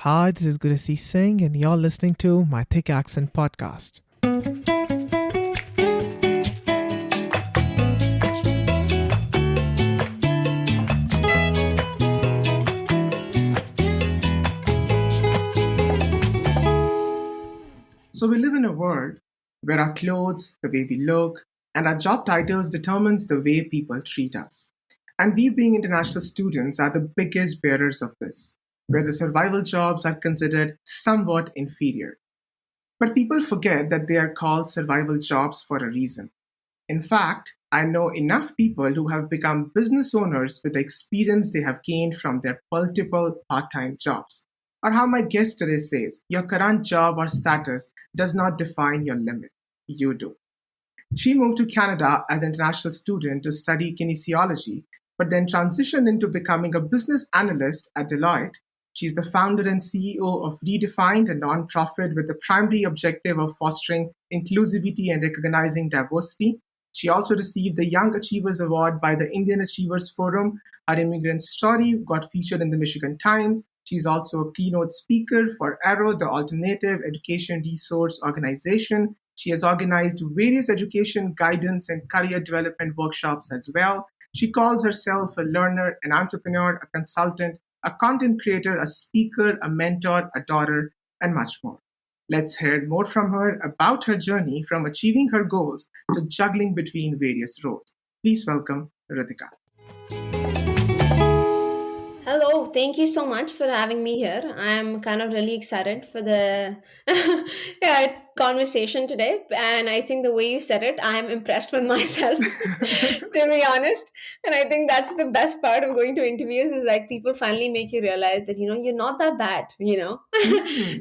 Hi, this is Gurasi Singh, and you're listening to my Thick Accent podcast. So we live in a world where our clothes, the way we look, and our job titles determines the way people treat us. And we being international students are the biggest bearers of this, where the survival jobs are considered somewhat inferior. But people forget that they are called survival jobs for a reason. In fact, I know enough people who have become business owners with the experience they have gained from their multiple part time jobs. Or how my guest today says, your current job or status does not define your limit. You do. She moved to Canada as an international student to study kinesiology, but then transitioned into becoming a business analyst at Deloitte. She's the founder and CEO of Redefined, a nonprofit with the primary objective of fostering inclusivity and recognizing diversity. She also received the Young Achievers Award by the Indian Achievers Forum. Her immigrant story got featured in the Michigan Times. She's also a keynote speaker for Arrow, the alternative education resource organization. She has organized various education, guidance, and career development workshops as well. She calls herself a learner, an entrepreneur, a consultant, a content creator, a speaker, a mentor, a daughter, and much more. Let's hear more from her about her journey from achieving her goals to juggling between various roles. Please welcome Ritika. Hello, thank you so much for having me here. I'm kind of really excited for the conversation today. And I think the way you said it, I'm impressed with myself, to be honest. And I think that's the best part of going to interviews is like people finally make you realize that, you're not that bad. Yeah.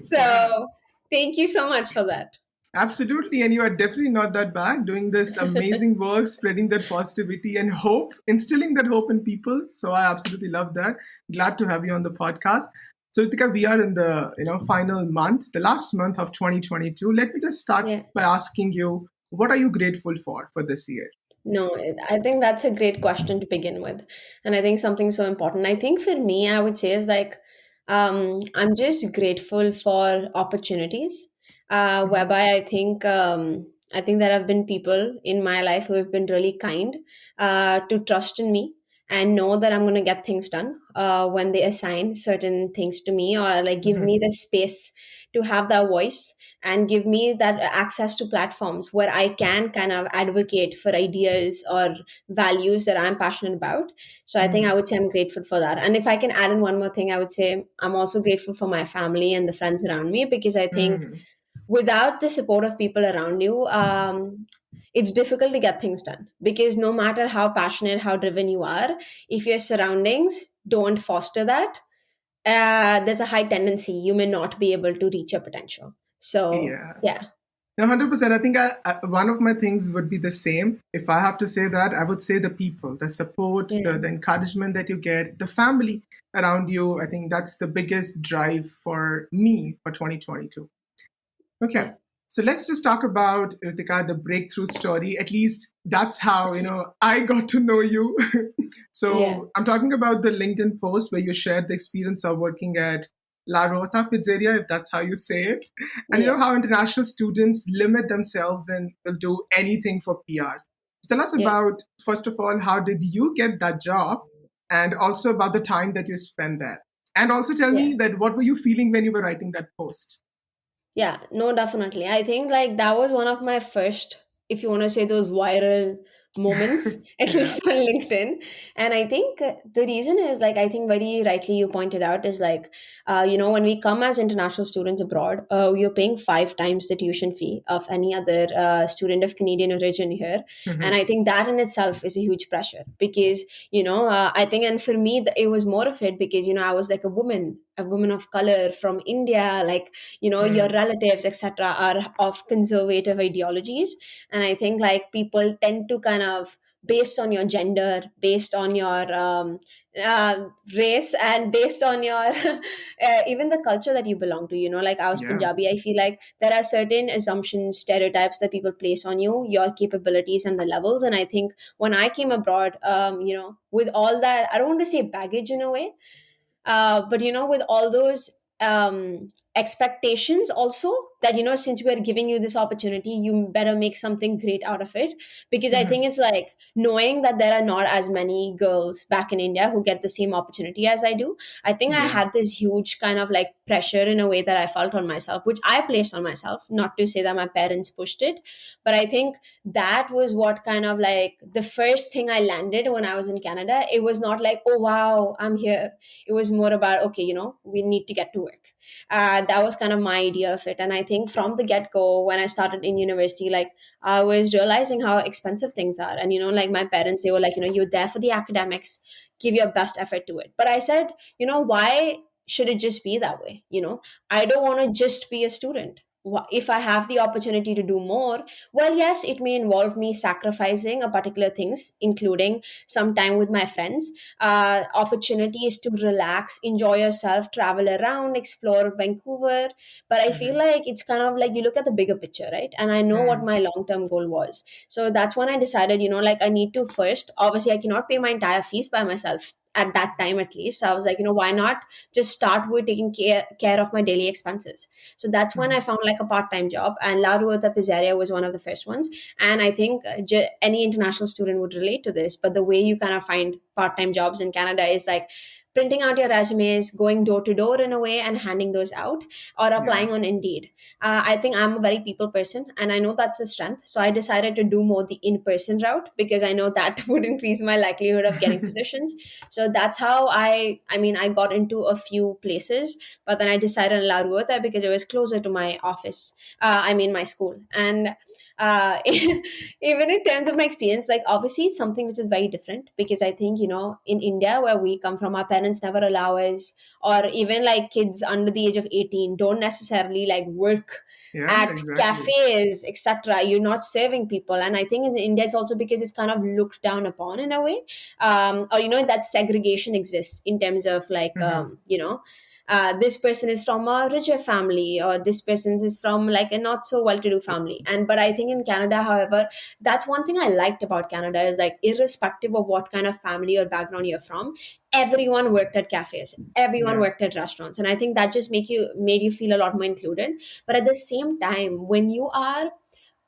So thank you so much for that. Absolutely, and you are definitely not that bad doing this amazing work, spreading that positivity and hope, instilling that hope in people. So I absolutely love that. Glad to have you on the podcast. So Ritika, we are in the final month, the last month of 2022. Let me just start Yeah. by asking you, what are you grateful for this year? No, I think that's a great question to begin with. And I think something so important. I think for me, I would say is like, I'm just grateful for opportunities, Mhm. whereby I think there have been people in my life who have been really kind, to trust in me and know that I'm going to get things done, when they assign certain things to me or like give me Mhm. the space to have that voice and give me that access to platforms where I can kind of advocate for ideas or values that I'm passionate about. So I think I Mhm. would say I'm grateful for that. And if I can add in one more thing, I would say I'm also grateful for my family and the friends around me because I think Mhm. without the support of people around you, it's difficult to get things done because no matter how passionate, how driven you are, if your surroundings don't foster that, there's a high tendency you may not be able to reach your potential. So, Yeah. yeah, No, 100%. I think one of my things would be the same. If I have to say that, I would say the people, the support, yeah, the encouragement that you get, the family around you. I think that's the biggest drive for me for 2022. Okay. yeah, So let's just talk about Ritika, the breakthrough story. At least that's how, I got to know you. yeah, So I'm talking about the LinkedIn post where you shared the experience of working at La Rota Pizzeria, if that's how you say it. And you yeah, know how international students limit themselves and will do anything for PRs. Tell us yeah, about, first of all, how did you get that job? And also about the time that you spent there. And also tell yeah. me that what were you feeling when you were writing that post? Yeah, no, definitely. I think like that was one of my first, if you want to say those viral moments, at Yeah. least on LinkedIn. And I think the reason is like, I think very rightly you pointed out is like, when we come as international students abroad, you're paying 5 times the tuition fee of any other student of Canadian origin here. And I think that in itself is a huge pressure because, I think, and for me, it was more of it because, I was like a woman of color from India, like your Hmm. relatives etc are of conservative ideologies, and I think like people tend to kind of based on your gender, based on your uh, race, and based on your even the culture that you belong to, like I was Yeah. Punjabi. I feel like there are certain assumptions, stereotypes that people place on you, your capabilities and the levels. And I think when I came abroad, with all that, I don't want to say baggage in a way, but with all those expectations also, that since we are giving you this opportunity, you better make something great out of it. Because I Mhm. think it's like knowing that there are not as many girls back in India who get the same opportunity as I do. I think I Yeah. had this huge kind of like pressure in a way that I felt on myself, which I placed on myself, not to say that my parents pushed it. But I think that was what kind of like the first thing I landed when I was in Canada. It was not like, oh wow, I'm here. It was more about, okay, we need to get to work. That was kind of my idea of it. And I think from the get-go, when I started in university, like I was realizing how expensive things are. And like my parents, they were like, you're there for the academics, give your best effort to it. But I said, why should it just be that way? I don't want to just be a student. If I have the opportunity to do more, well, yes, it may involve me sacrificing a particular things, including some time with my friends, opportunities to relax, enjoy yourself, travel around, explore Vancouver. But I feel Mhm. like it's kind of like you look at the bigger picture, right? And I know what Mhm. my long term goal was. So that's when I decided, like I need to first, obviously, I cannot pay my entire fees by myself at that time, at least. So I was like, why not just start with taking care of my daily expenses? So that's when I Mhm. found like a part time job, and La Ruota Pizzeria was one of the first ones. And I think any international student would relate to this. But the way you kind of find part time jobs in Canada is like printing out your resumes, going door to door in a way, and handing those out, or Yeah. applying on Indeed. I think I'm a very people person, and I know that's a strength. So I decided to do more the in person route, because I know that would increase my likelihood of getting positions. So that's how I got into a few places, but then I decided on La Ruota because it was closer to my office. My school. And even in terms of my experience, like obviously it's something which is very different, because I think in India, where we come from, our parents never allow us, or even like kids under the age of 18 don't necessarily like work Yeah, at exactly. cafes, etc. You're not serving people. And I think in India it's also because it's kind of looked down upon in a way. Or that segregation exists in terms of like Mhm. this person is from a richer family, or this person is from like a not so well-to-do family. And but I think in Canada, however, that's one thing I liked about Canada, is like irrespective of what kind of family or background you're from, everyone worked at cafes, everyone Yeah. worked at restaurants. And I think that just made you feel a lot more included. But at the same time, when you are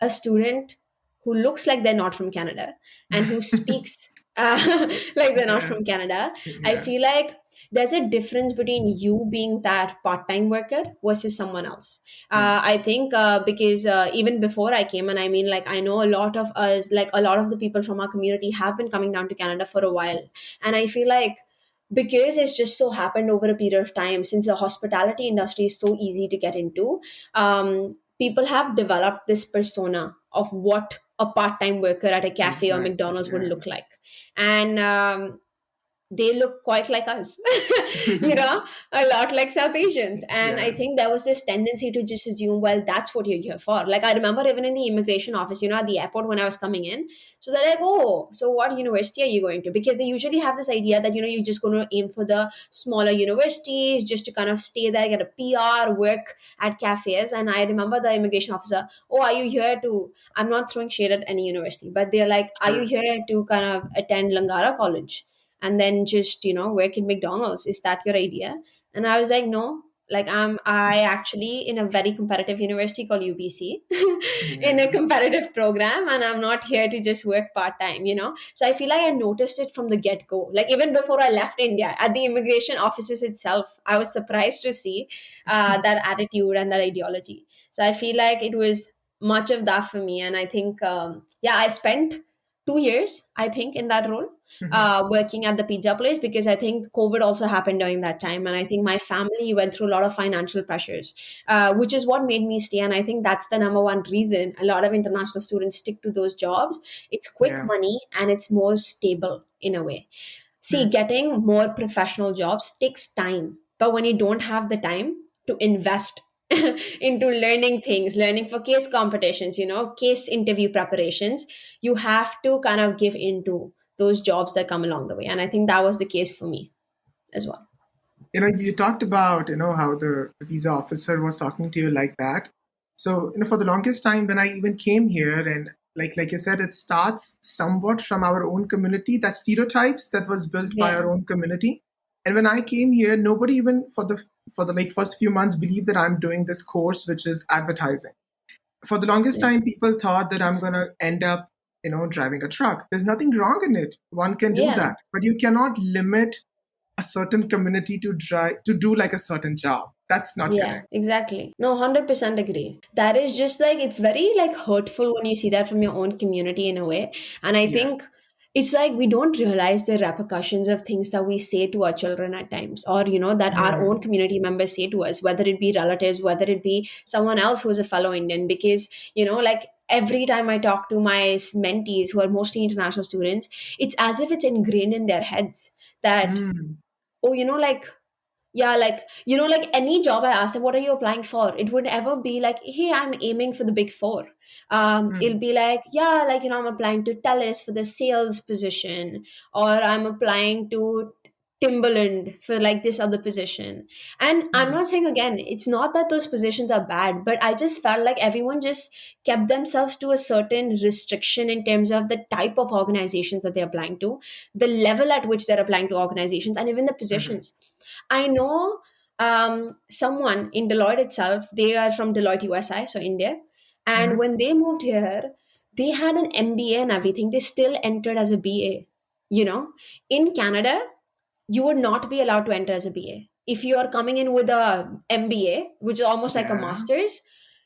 a student who looks like they're not from Canada, and who speaks like they're not Yeah. from Canada, I Yeah. feel like there's a difference between you being that part-time worker versus someone else. Mm. I think because even before I came, and I mean, like I know a lot of us, like a lot of the people from our community have been coming down to Canada for a while. And I feel like because it's just so happened over a period of time, since the hospitality industry is so easy to get into, people have developed this persona of what a part-time worker at a cafe or Exactly. McDonald's would Yeah. look like. And they look quite like us, a lot like South Asians. And I Yeah. think there was this tendency to just assume, well, that's what you're here for. Like I remember even in the immigration office, at the airport when I was coming in. So they're like, oh, so what university are you going to? Because they usually have this idea that, you're just going to aim for the smaller universities, just to kind of stay there, get a PR, work at cafes. And I remember the immigration officer, oh, are you here to, I'm not throwing shade at any university, but they're like, are you Sure. here to kind of attend Langara College and then just work in McDonald's? Is that your idea? And I was like, no. Like I actually in a very competitive university called UBC, in a Yeah. competitive program, and I'm not here to just work part-time. So I feel like I noticed it from the get-go. Like even before I left India, at the immigration offices itself, I was surprised to see that attitude and that ideology. So I feel like it was much of that for me. And I think yeah, I spent 2 years, I think, in that role, Mhm. working at the pizza place, because I think COVID also happened during that time. And I think my family went through a lot of financial pressures, which is what made me stay. And I think that's the number one reason a lot of international students stick to those jobs. It's quick Yeah. money and it's more stable in a way. See, Mm. getting more professional jobs takes time, but when you don't have the time to invest into learning things, learning for case competitions, case interview preparations, you have to kind of give into those jobs that come along the way. And I think that was the case for me as well. You talked about, how the visa officer was talking to you like that. So, for the longest time when I even came here, and like you said, it starts somewhat from our own community, that stereotypes that was built by Yeah. our own community. And when I came here, nobody even for the for the like first few months believe that I'm doing this course which is advertising. For the longest Yeah. time, people thought that I'm gonna end up, driving a truck. There's nothing wrong in it. One can do Yeah. that, but you cannot limit a certain community to do like a certain job. That's not Yeah, correct. exactly. No, 100% agree. That is just like, it's very like hurtful when you see that from your own community in a way. And I Yeah. think it's like we don't realize the repercussions of things that we say to our children at times, or, that our own Mm, community members say to us, whether it be relatives, whether it be someone else who is a fellow Indian. Because, like every time I talk to my mentees who are mostly international students, it's as if it's ingrained in their heads that, mm, oh, like, yeah, like any job I ask them, what are you applying for? It would ever be like, hey, I'm aiming for the big four. It'll mm, be like, yeah, like, I'm applying to Telus for the sales position, or I'm applying to Timberland for like this other position. And I'm mm. not saying, again, it's not that those positions are bad, but I just felt like everyone just kept themselves to a certain restriction in terms of the type of organizations that they're applying to, the level at which they're applying to organizations, and even the Mhm, positions. I know someone in Deloitte itself. They are from Deloitte USI, so India. And mhm. when they moved here, they had an MBA and everything. They still entered as a BA. In Canada, you would not be allowed to enter as a BA. If you are coming in with a MBA, which is almost like a Yeah. master's,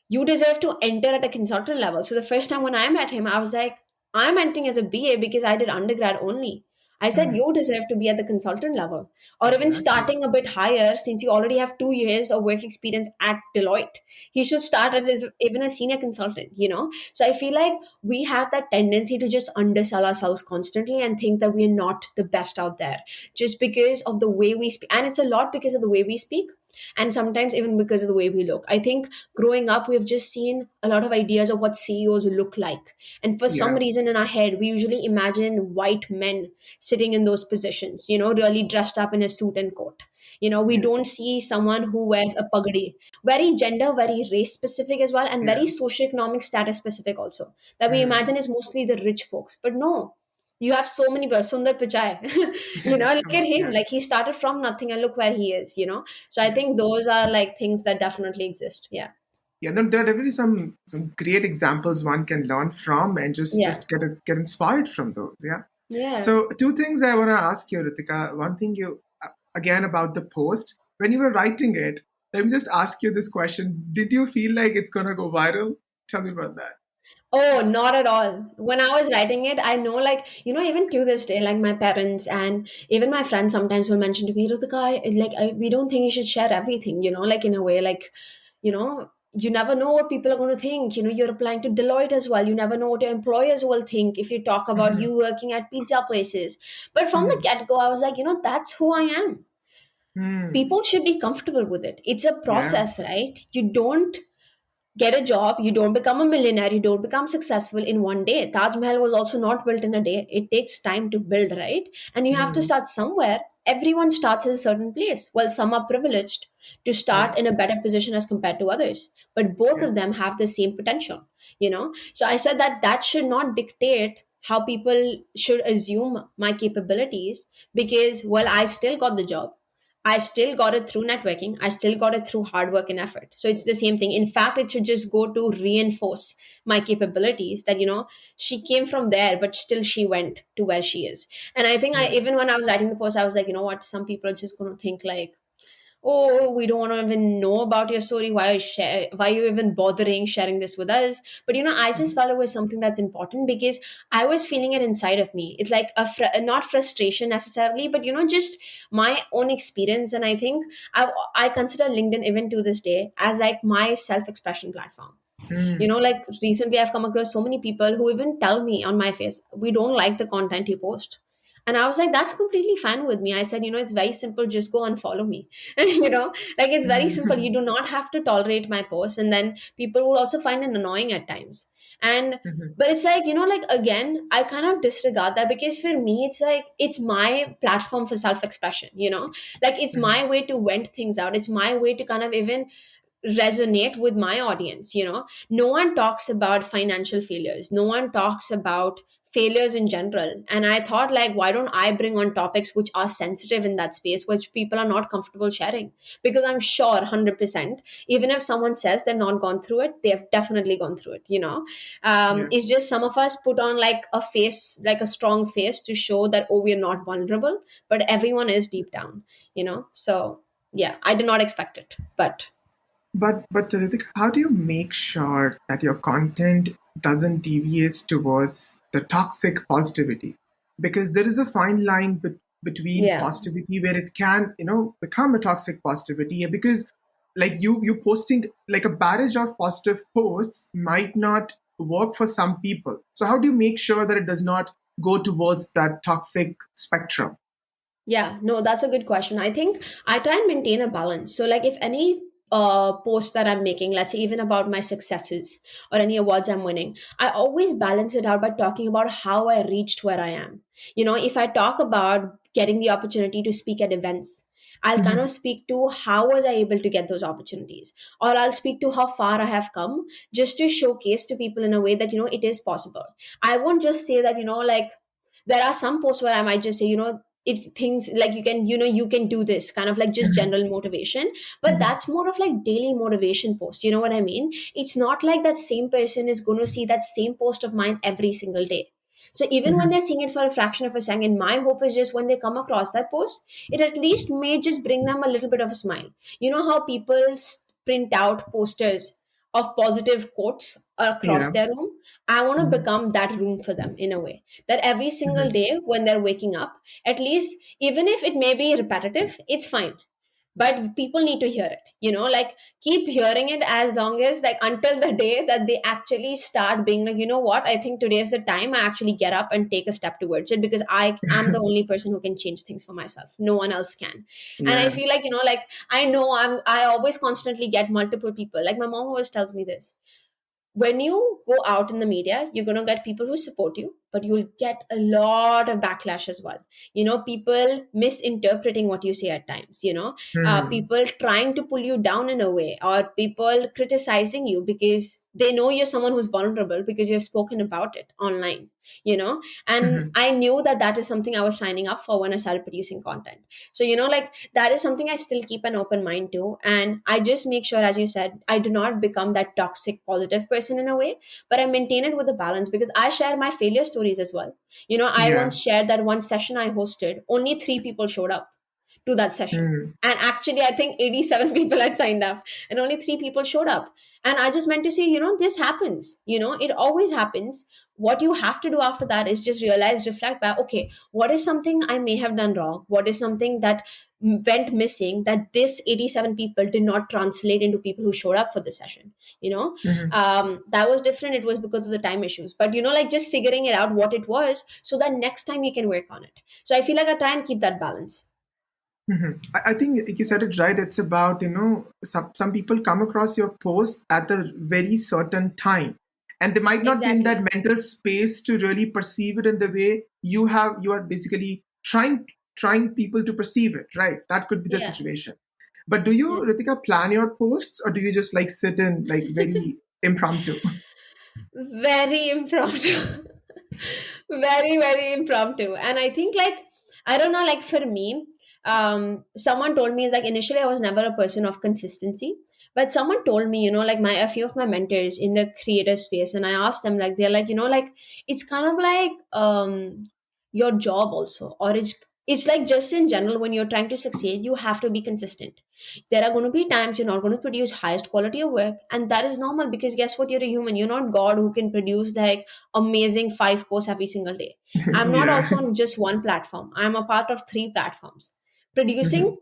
you deserve to enter at a consultant level. So the first time when I met him, I was like, I'm entering as a BA because I did undergrad only. I said, Mm, you deserve to be at the consultant level, or even exactly. starting a bit higher, since you already have 2 years of work experience at Deloitte. He should start as even a senior consultant. So I feel like we have that tendency to just undersell ourselves constantly and think that we're not the best out there, just because of the way we speak. And it's a lot because of the way we speak, and sometimes even because of the way we look. I think growing up, we've just seen a lot of ideas of what CEOs look like. And for some Yeah. reason in our head, we usually imagine white men sitting in those positions, really dressed up in a suit and coat. We Yeah. don't see someone who wears a pagadi. Very gender, very race specific as well, and very Yeah. socioeconomic status specific also. That we Mm. imagine is mostly the rich folks. But no, you have so many Sundar Pichai. Look at him. Yeah. Like, he started from nothing and look where he is. So I Yeah. think those are like things that definitely exist. Yeah. Yeah, there are definitely some great examples one can learn from and Yeah. just get inspired from those. Yeah. Yeah. So two things I want to ask you, Ritika. One thing again about the post when you were writing it. Let me just ask you this question: did you feel like it's gonna go viral? Tell me about that. Oh, not at all. When I was writing it, I know, like, even to this day, like my parents and even my friends sometimes will mention to me, Ritika, like, we don't think you should share everything, like, in a way, like, you never know what people are going to think. You're applying to Deloitte as well. You never know what your employers will think if you talk about Mhm, you working at pizza places. But from the mhm, get go, I was like, that's who I am. mhm. People should be comfortable with it. It's a Yeah. process, right? You don't get a job, you don't become a millionaire, you don't become successful in one day. Taj Mahal was also not built in a day. It takes time to build, right? And you have to Mm. start somewhere. Everyone starts at a certain place. Well, some are privileged to Yeah. start in a better position as compared to others, but both Yeah. of them have the same potential. So I said that that should not dictate how people should assume my capabilities, because, well, I still got the job. I still got it through networking. I still got it through hard work and effort. So it's the same thing. In fact, it should just go to reinforce my capabilities, that, she came from there, but still she went to where she is. And I think, Mm. even when I was writing the post, I was like, you know what? Some people are just going to think like, oh, we don't want to even know about your story. Why are you even bothering sharing this with us? But, I just Mhm, felt it was something that's important, because I was feeling it inside of me. It's like not frustration necessarily, but, just my own experience. And I think I consider LinkedIn, even to this day, as like my self-expression platform. mm, Like, recently I've come across so many people who even tell me on my face, we don't like the content you post. And I was like, that's completely fine with me. I said, it's very simple, just go and follow me. Like, it's very simple. You mm. do not have to tolerate my posts. And then people will also find it annoying at times. And Mhm, but it's like, like, again, I kind of disregard that, because for me, it's like, it's my platform for self-expression. Like, it's mhm. my way to vent things out. It's my way to kind of even resonate with my audience. No one talks about financial failures, no one talks about failures in general. And I thought, like, why don't I bring on topics which are sensitive in that space, which people are not comfortable sharing? Because I'm sure 100%, even if someone says they've not gone through it, they've definitely gone through it, Yeah. It's just some of us put on like a face, like a strong face, to show that, oh, we're not vulnerable, but everyone is deep down, so yeah, I did not expect it, but But Ritik, how do you make sure that your content doesn't deviate towards the toxic positivity? Because there is a fine line between yeah. positivity where it can, become a toxic positivity. Because like you posting like a barrage of positive posts might not work for some people. So how do you make sure that it does not go towards that toxic spectrum? Yeah, no, that's a good question. I think I try and maintain a balance. So, like, if any post that I'm making, let's say even about my successes or any awards I'm winning, I always balance it out by talking about how I reached where I am. If I talk about getting the opportunity to speak at events, I'll kind of Mhm. speak to how was I able to get those opportunities, or I'll speak to how far I have come, just to showcase to people in a way that it is possible. I won't just say that like there are some posts where I might just say, it things like you can do this, kind of like just Mhm. general motivation. But Mhm. that's more of like daily motivation post, you know what I mean? It's not like that same person is going to see that same post of mine every single day. So even when Mhm. they're seeing it for a fraction of a second, my hope is just when they come across that post, it at least may just bring them a little bit of a smile. You know how people print out posters of positive quotes across Yeah. their room? I want to Mhm. become that room for them in a way that every single Mhm. day when they're waking up, at least, even if it may be repetitive, it's fine, but people need to hear it, like keep hearing it as long as, like, until the day that they actually start being like, you know what, I think today is the time I actually get up and take a step towards it, because I am the only person who can change things for myself, no one else can. And I Yeah. feel like, like, I always constantly get multiple people, like my mom always tells me this: when you go out in the media, you're going to get people who support you, but you'll get a lot of backlash as well. People misinterpreting what you say at times, Mhm. people trying to pull you down in a way, or people criticizing you because they know you're someone who's vulnerable because you've spoken about it online, and Mhm. I knew that that is something I was signing up for when I started producing content. So, like, that is something I still keep an open mind to. And I just make sure, as you said, I do not become that toxic positive person in a way, but I maintain it with a balance, because I share my failure stories as well. I Yeah. once shared that one session I hosted, only 3 people showed up to that session. Mhm. And actually, I think 87 people had signed up, and only 3 people showed up. And I just meant to say, this happens, it always happens. What you have to do after that is just realize, reflect back, okay, what is something I may have done wrong? What is something that went missing, that this 87 people did not translate into people who showed up for the session? You know, Mhm. that was different. It was because of the time issues. But, like, just figuring it out what it was so that next time you can work on it. So I feel like I try and keep that balance. I think you said it right. It's about, some people come across your post at a very certain time, and they might not be in that Exactly. mental space to really perceive it in the way you have. You are basically trying people to perceive it, right? That could be the Yeah. situation. But do you, Yeah. Ritika, plan your posts, or do you just like sit in like very impromptu? Very impromptu. Very, very impromptu. And I think, like, I don't know, like, for me, someone told me, is like, initially I was never a person of consistency, but someone told me, like, my a few of my mentors in the creative space, and I asked them, like, they're like, like, it's kind of like your job also, or it's like, just in general, when you're trying to succeed, you have to be consistent. There are going to be times you're not going to produce highest quality of work, and that is normal, because guess what, you're a human, you're not god who can produce like amazing 5 posts every single day. I'm not Yeah. also on just one platform, I'm a part of 3 platforms. Producing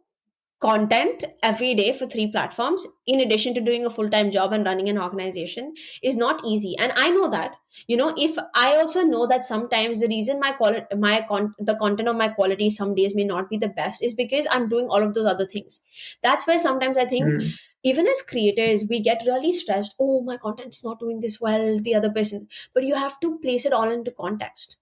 content every day for 3 platforms, in addition to doing a full-time job and running an organization, is not easy. And I know that, if I also know that sometimes the reason my quality the content of my quality some days may not be the best is because I'm doing all of those other things. That's why sometimes I think, Mhm. even as creators, we get really stressed. Oh, my content's not doing this well, the other person. But you have to place it all into context.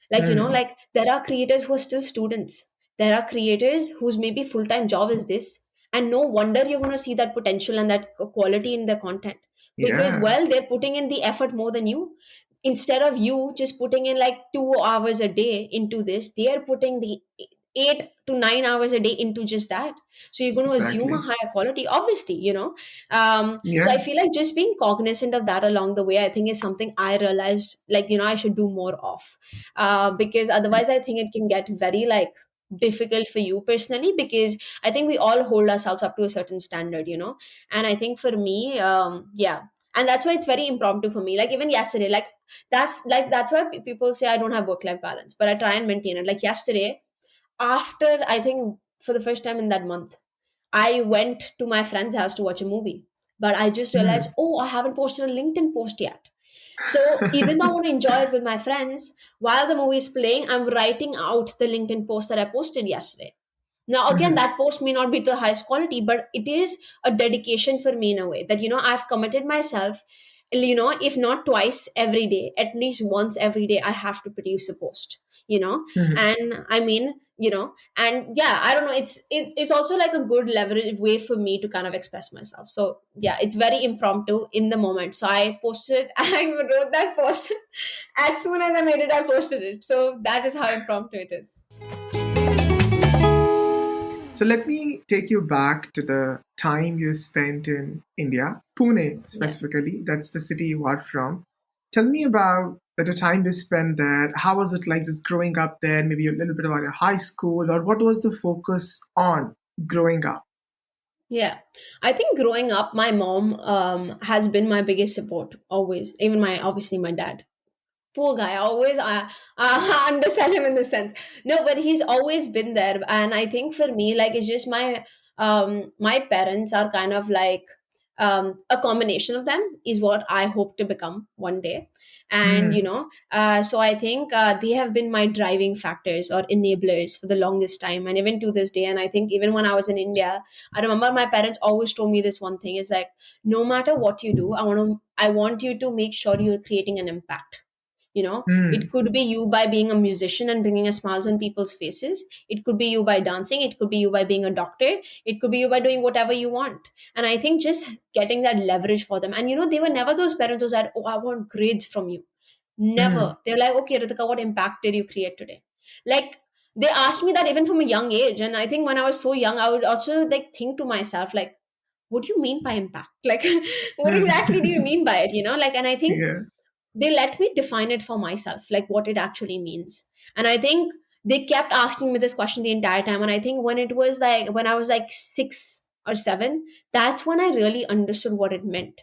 Like, Mhm. like, there are creators who are still students, there are creators whose maybe full-time job is this, and no wonder you're going to see that potential and that quality in their content, because, Yeah. well, they're putting in the effort more than you. instead of you just putting in like 2 hours a day into this, they are putting the 8 to 9 hours a day into just that. So you're going to assume a Exactly. higher quality, obviously, so I Yeah. feel like just being cognizant of that along the way, I think, is something I realized, like, I should do more of, because otherwise I think it can get very like difficult for you personally, because I think we all hold ourselves up to a certain standard, and I think for me, yeah, and that's why it's very impromptu for me. Like even yesterday, that's why people say I don't have work life balance, but I try and maintain it. Like yesterday, after I think for the first time in that month, I went to my friend's house to watch a movie. But I just realized, Mm. oh, I haven't posted a LinkedIn post yet. So even though I want to enjoy it with my friends, while the movie is playing, I'm writing out the LinkedIn post that I posted yesterday. Now, again, Mhm. that post may not be the highest quality, but it is a dedication for me in a way that, I've committed myself, if not twice every day, at least once every day, I have to produce a post, Mhm. and I mean, and yeah, I don't know, it's also like a good leverage way for me to kind of express myself. So yeah, it's very impromptu in the moment. So I posted, I wrote that post as soon as I made it, I posted it. So that is how impromptu it is. So let me take you back to the time you spent in India, Pune Yeah. specifically. That's the city you are from. Tell me about the time you spent there. How was it like just growing up there? Maybe a little bit about your high school, or what was the focus on growing up? Yeah, I think growing up, my mom has been my biggest support always. Even my obviously my dad. Poor guy, I always undersell him in this sense. No, but he's always been there, and I think for me, like it's just my parents are kind of like a combination of them is what I hope to become one day, and Hmm. so I think they have been my driving factors or enablers for the longest time, and even to this day. And I think even when I was in India, I remember my parents always told me this one thing is like, no matter what you do, I want you to make sure you're creating an impact. It Hmm. could be you by being a musician and bringing a smiles on people's faces. It could be you by dancing. It could be you by being a doctor. It could be you by doing whatever you want. And I think just getting that leverage for them. And they were never those parents who said, oh, I want grades from you. Hmm. Never. They're like, okay, Ritika, what impact did you create today? Like, they asked me that even from a young age. And I think when I was so young, I would also like think to myself, like, what do you mean by impact? Like, what exactly do you Hmm. mean by it? Like, and I think Yeah. they let me define it for myself, like what it actually means. And I think they kept asking me this question the entire time. And I think when I was like 6 or 7, that's when I really understood what it meant.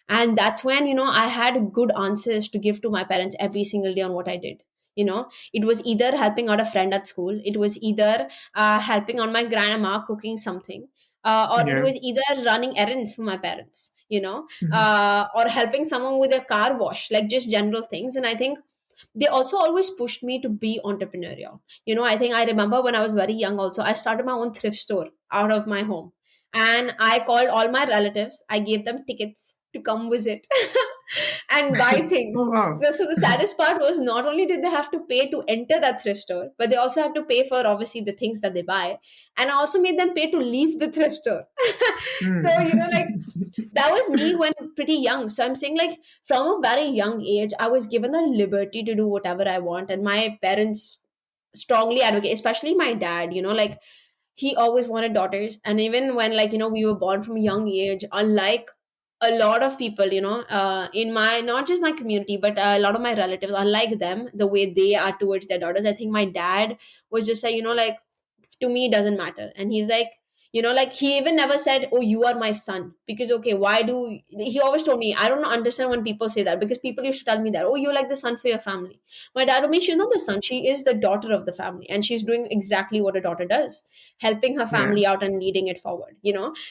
And that's when I had good answers to give to my parents every single day on what I did. It was either helping out a friend at school, it was either helping on my grandma cooking something, or it Yeah. was either running errands for my parents, Mhm. or helping someone with a car wash, like just general things. And I think they also always pushed me to be entrepreneurial. I think I remember when I was very young, also, I started my own thrift store out of my home. And I called all my relatives, I gave them tickets to come visit and buy Oh things. wow. So the saddest part was not only did they have to pay to enter that thrift store, but they also had to pay for obviously the things that they buy. And I also made them pay to leave the thrift store. So, Hmm. like that was me when pretty young. So I'm saying, like, from a very young age, I was given the liberty to do whatever I want. And my parents strongly advocate, especially my dad, like he always wanted daughters. And even when, like, we were born from a young age, unlike a lot of people, in my, not just my community, but a lot of my relatives, unlike them, the way they are towards their daughters, I think my dad was just like, like, to me it doesn't matter. And he's like, like, he even never said, oh, you are my son. Because okay, why do he always told me, I don't understand when people say that, because people used to tell me that, oh, you're like the son for your family. My dad told me, she's not the son, she is the daughter of the family, and she's doing exactly what a daughter does, helping her Yeah. family out and leading it forward.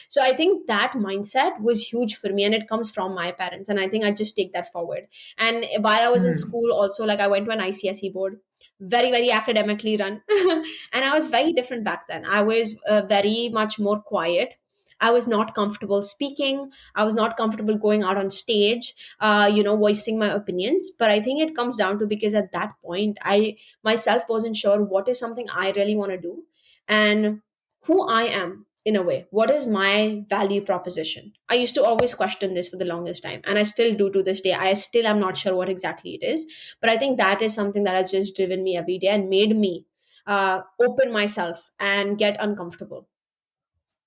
So I think that mindset was huge for me, and it comes from my parents, and I think I just take that forward. And while I was in Hmm. school also, like, I went to an ICSE board, very very academically run. And I was very different back then. I was very much more quiet. I was not comfortable speaking. I was not comfortable going out on stage, voicing my opinions. But I think it comes down to, because at that point I myself wasn't sure what is something I really want to do and who I am. in a way? What is my value proposition? I used to always question this for the longest time, and I still do to this day. I still am not sure what exactly it is, but I think that is something that has just driven me every day and made me open myself and get uncomfortable.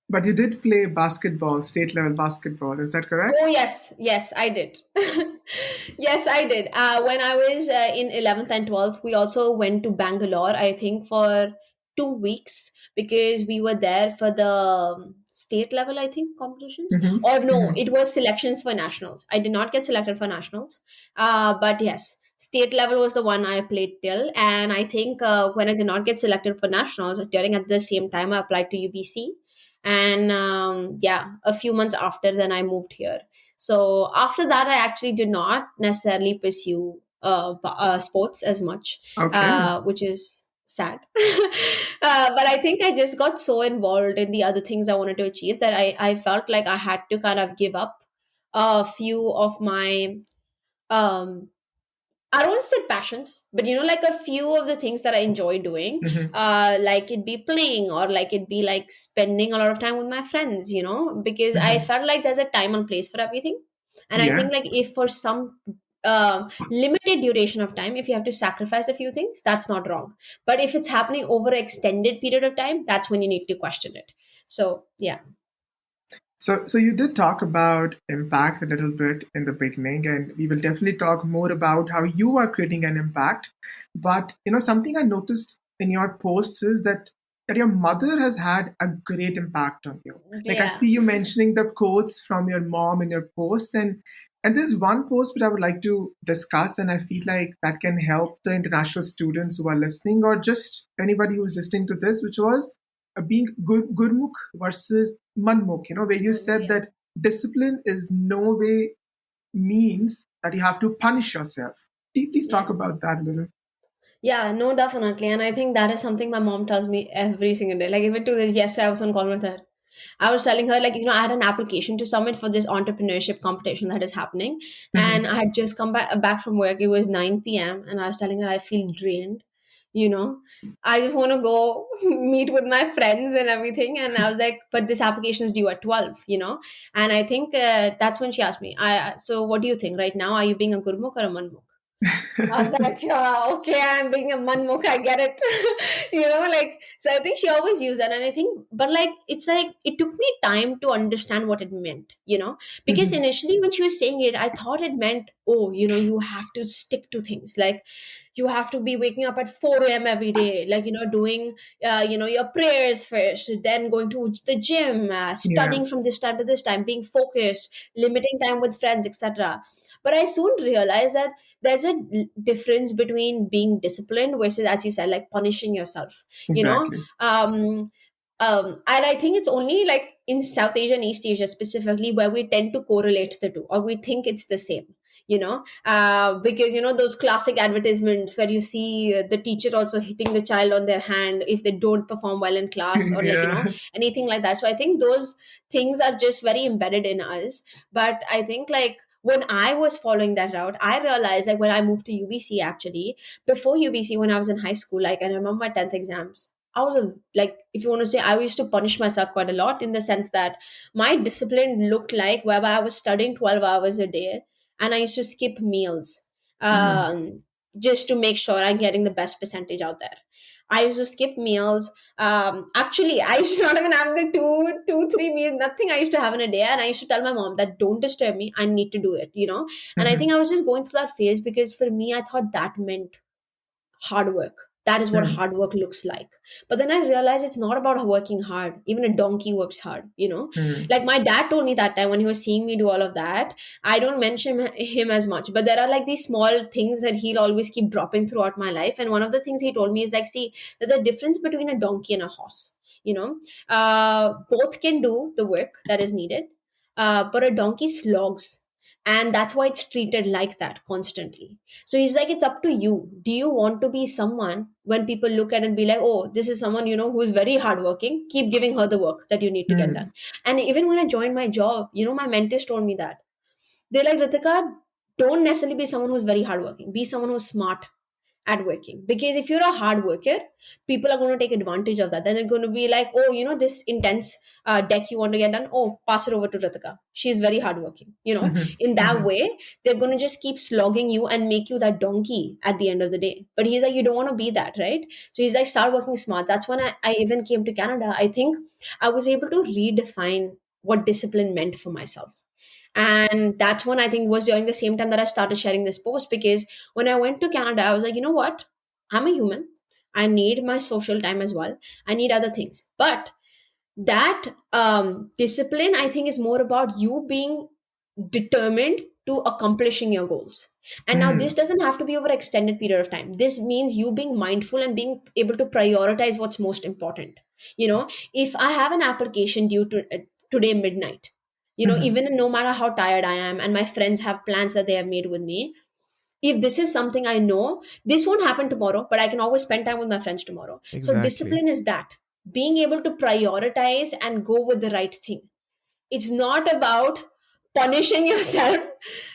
But you did play basketball, state level basketball, is that correct? Oh yes, yes, I did. Yes, I did. When I was in 11th and 12th, we also went to Bangalore, I think, for 2 weeks because we were there for the state level, I think, competitions. Mm-hmm. Or no, Mm-hmm. it was selections for nationals. I did not get selected for nationals. But yes, state level was the one I played till. And I think when I did not get selected for nationals, during at the same time, I applied to UBC. And yeah, a few months after, then I moved here. So after that, I actually did not necessarily pursue sports as much, Okay. which is sad. But I think I just got so involved in the other things I wanted to achieve that I felt like I had to kind of give up a few of my um, I don't say passions, but like a few of the things that I enjoy doing, Mm-hmm. like it be playing or like it be like spending a lot of time with my friends, because I Mm-hmm. felt like there's a time and place for everything. And I Yeah, think like if for some limited duration of time, if you have to sacrifice a few things, that's not wrong. But if it's happening over an extended period of time, that's when you need to question it. So yeah. so you did talk about impact a little bit in the beginning, and we will definitely talk more about how you are creating an impact. But something I noticed in your posts is that your mother has had a great impact on you. Like I Yeah. see you mentioning the quotes from your mom in your posts, and there's one post which I would like to discuss, and I feel like that can help the international students who are listening, or just anybody who's listening to this, which was being Gurmukh versus Manmukh, where you said Yeah. that discipline is no way means that you have to punish yourself. Please talk Yeah. about that a little. Yeah, no, definitely. And I think that is something my mom tells me every single day. Like even to this, yesterday I was on call with her. I was telling her, like, I had an application to submit for this entrepreneurship competition that is happening. And Hmm. I had just come back from work. It was 9 p.m. And I was telling her I feel drained, you know. I just want to go meet with my friends and everything. And I was like, but this application is due at 12. And I think that's when she asked me, so what do you think right now? Are you being a Gurmukh or a Manmukh? I was like, yeah, okay, I'm being a manmukh, I get it. So I think she always used that. And I think, but like, it's like, it took me time to understand what it meant. Because Hmm. initially when she was saying it, I thought it meant, oh, you have to stick to things. Like, you have to be waking up at 4 a.m. every day, like, doing, your prayers first, then going to the gym, Yeah, studying from this time to this time, being focused, limiting time with friends, etc. But I soon realized that there's a difference between being disciplined versus, as you said, like punishing yourself you know exactly. um and I think it's only like in South Asia and East Asia specifically where we tend to correlate the two, or we think it's the same. Because those classic advertisements where you see the teacher also hitting the child on their hand if they don't perform well in class, or like Yeah. anything like that. So I think those things are just very embedded in us. But I think like when I was following that route, I realized like when I moved to UBC, actually, before UBC, when I was in high school, like I remember my 10th exams. I was like, if you want to say, I used to punish myself quite a lot in the sense that my discipline looked like whereby I was studying 12 hours a day and I used to skip meals Mhm. just to make sure I'm getting the best percentage out there. I used to skip meals. Actually, I used to not even have the two, 3 meals, nothing I used to have in a day. And I used to tell my mom that don't disturb me. I need to do it. And I think Mhm. I was just going through that phase because for me, I thought that meant hard work. That is what Mhm. hard work looks like. But then I realized it's not about working hard. Even a donkey works hard. Mhm. Like my dad told me that time when he was seeing me do all of that. I don't mention him as much, but there are like these small things that he'll always keep dropping throughout my life. And one of the things he told me is like, see, there's a difference between a donkey and a horse. Both can do the work that is needed, but a donkey slogs. And that's why it's treated like that constantly. So he's like, it's up to you. Do you want to be someone when people look at it and be like, oh, this is someone, who is very hardworking? Keep giving her the work that you need to get done. Mhm. And even when I joined my job, my mentors told me that. They're like, Ritika, don't necessarily be someone who's very hardworking. Be someone who's smart at working. Because if you're a hard worker, people are going to take advantage of that. Then they're going to be like, oh, this intense deck you want to get done, oh, pass it over to Ritika, she's very hardworking. In that way, they're going to just keep slogging you and make you that donkey at the end of the day. But he's like, you don't want to be that, right? So he's like, start working smart. That's when I even came to Canada. I think I was able to redefine what discipline meant for myself. And that's when I think was during the same time that I started sharing this post. Because when I went to Canada, I was like, you know what? I'm a human. I need my social time as well. I need other things. But that discipline, I think, is more about you being determined to accomplishing your goals. And now this doesn't have to be over extended period of time. This means you being mindful and being able to prioritize what's most important. If I have an application due to today midnight, even no matter how tired I am and my friends have plans that they have made with me, if this is something I know, this won't happen tomorrow, but I can always spend time with my friends tomorrow. So Exactly. discipline is that, being able to prioritize and go with the right thing. It's not about punishing yourself,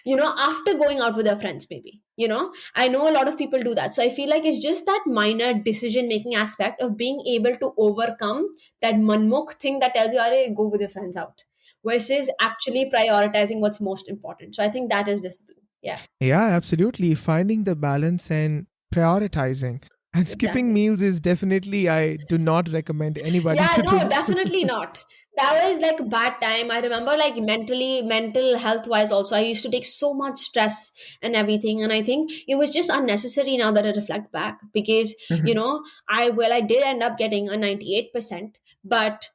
after going out with your friends, maybe. I know a lot of people do that. So I feel like it's just that minor decision making aspect of being able to overcome that manmukh thing that tells you, Are, go with your friends out, versus actually prioritizing what's most important. So I think that is discipline. Yeah, Yeah, absolutely. Finding the balance and prioritizing. And skipping exactly. meals is definitely, I do not recommend anybody Yeah, to no, do. definitely not. That was like a bad time. I remember, like, mental health wise also, I used to take so much stress and everything. And I think it was just unnecessary now that I reflect back. Because, I did end up getting a 98%. But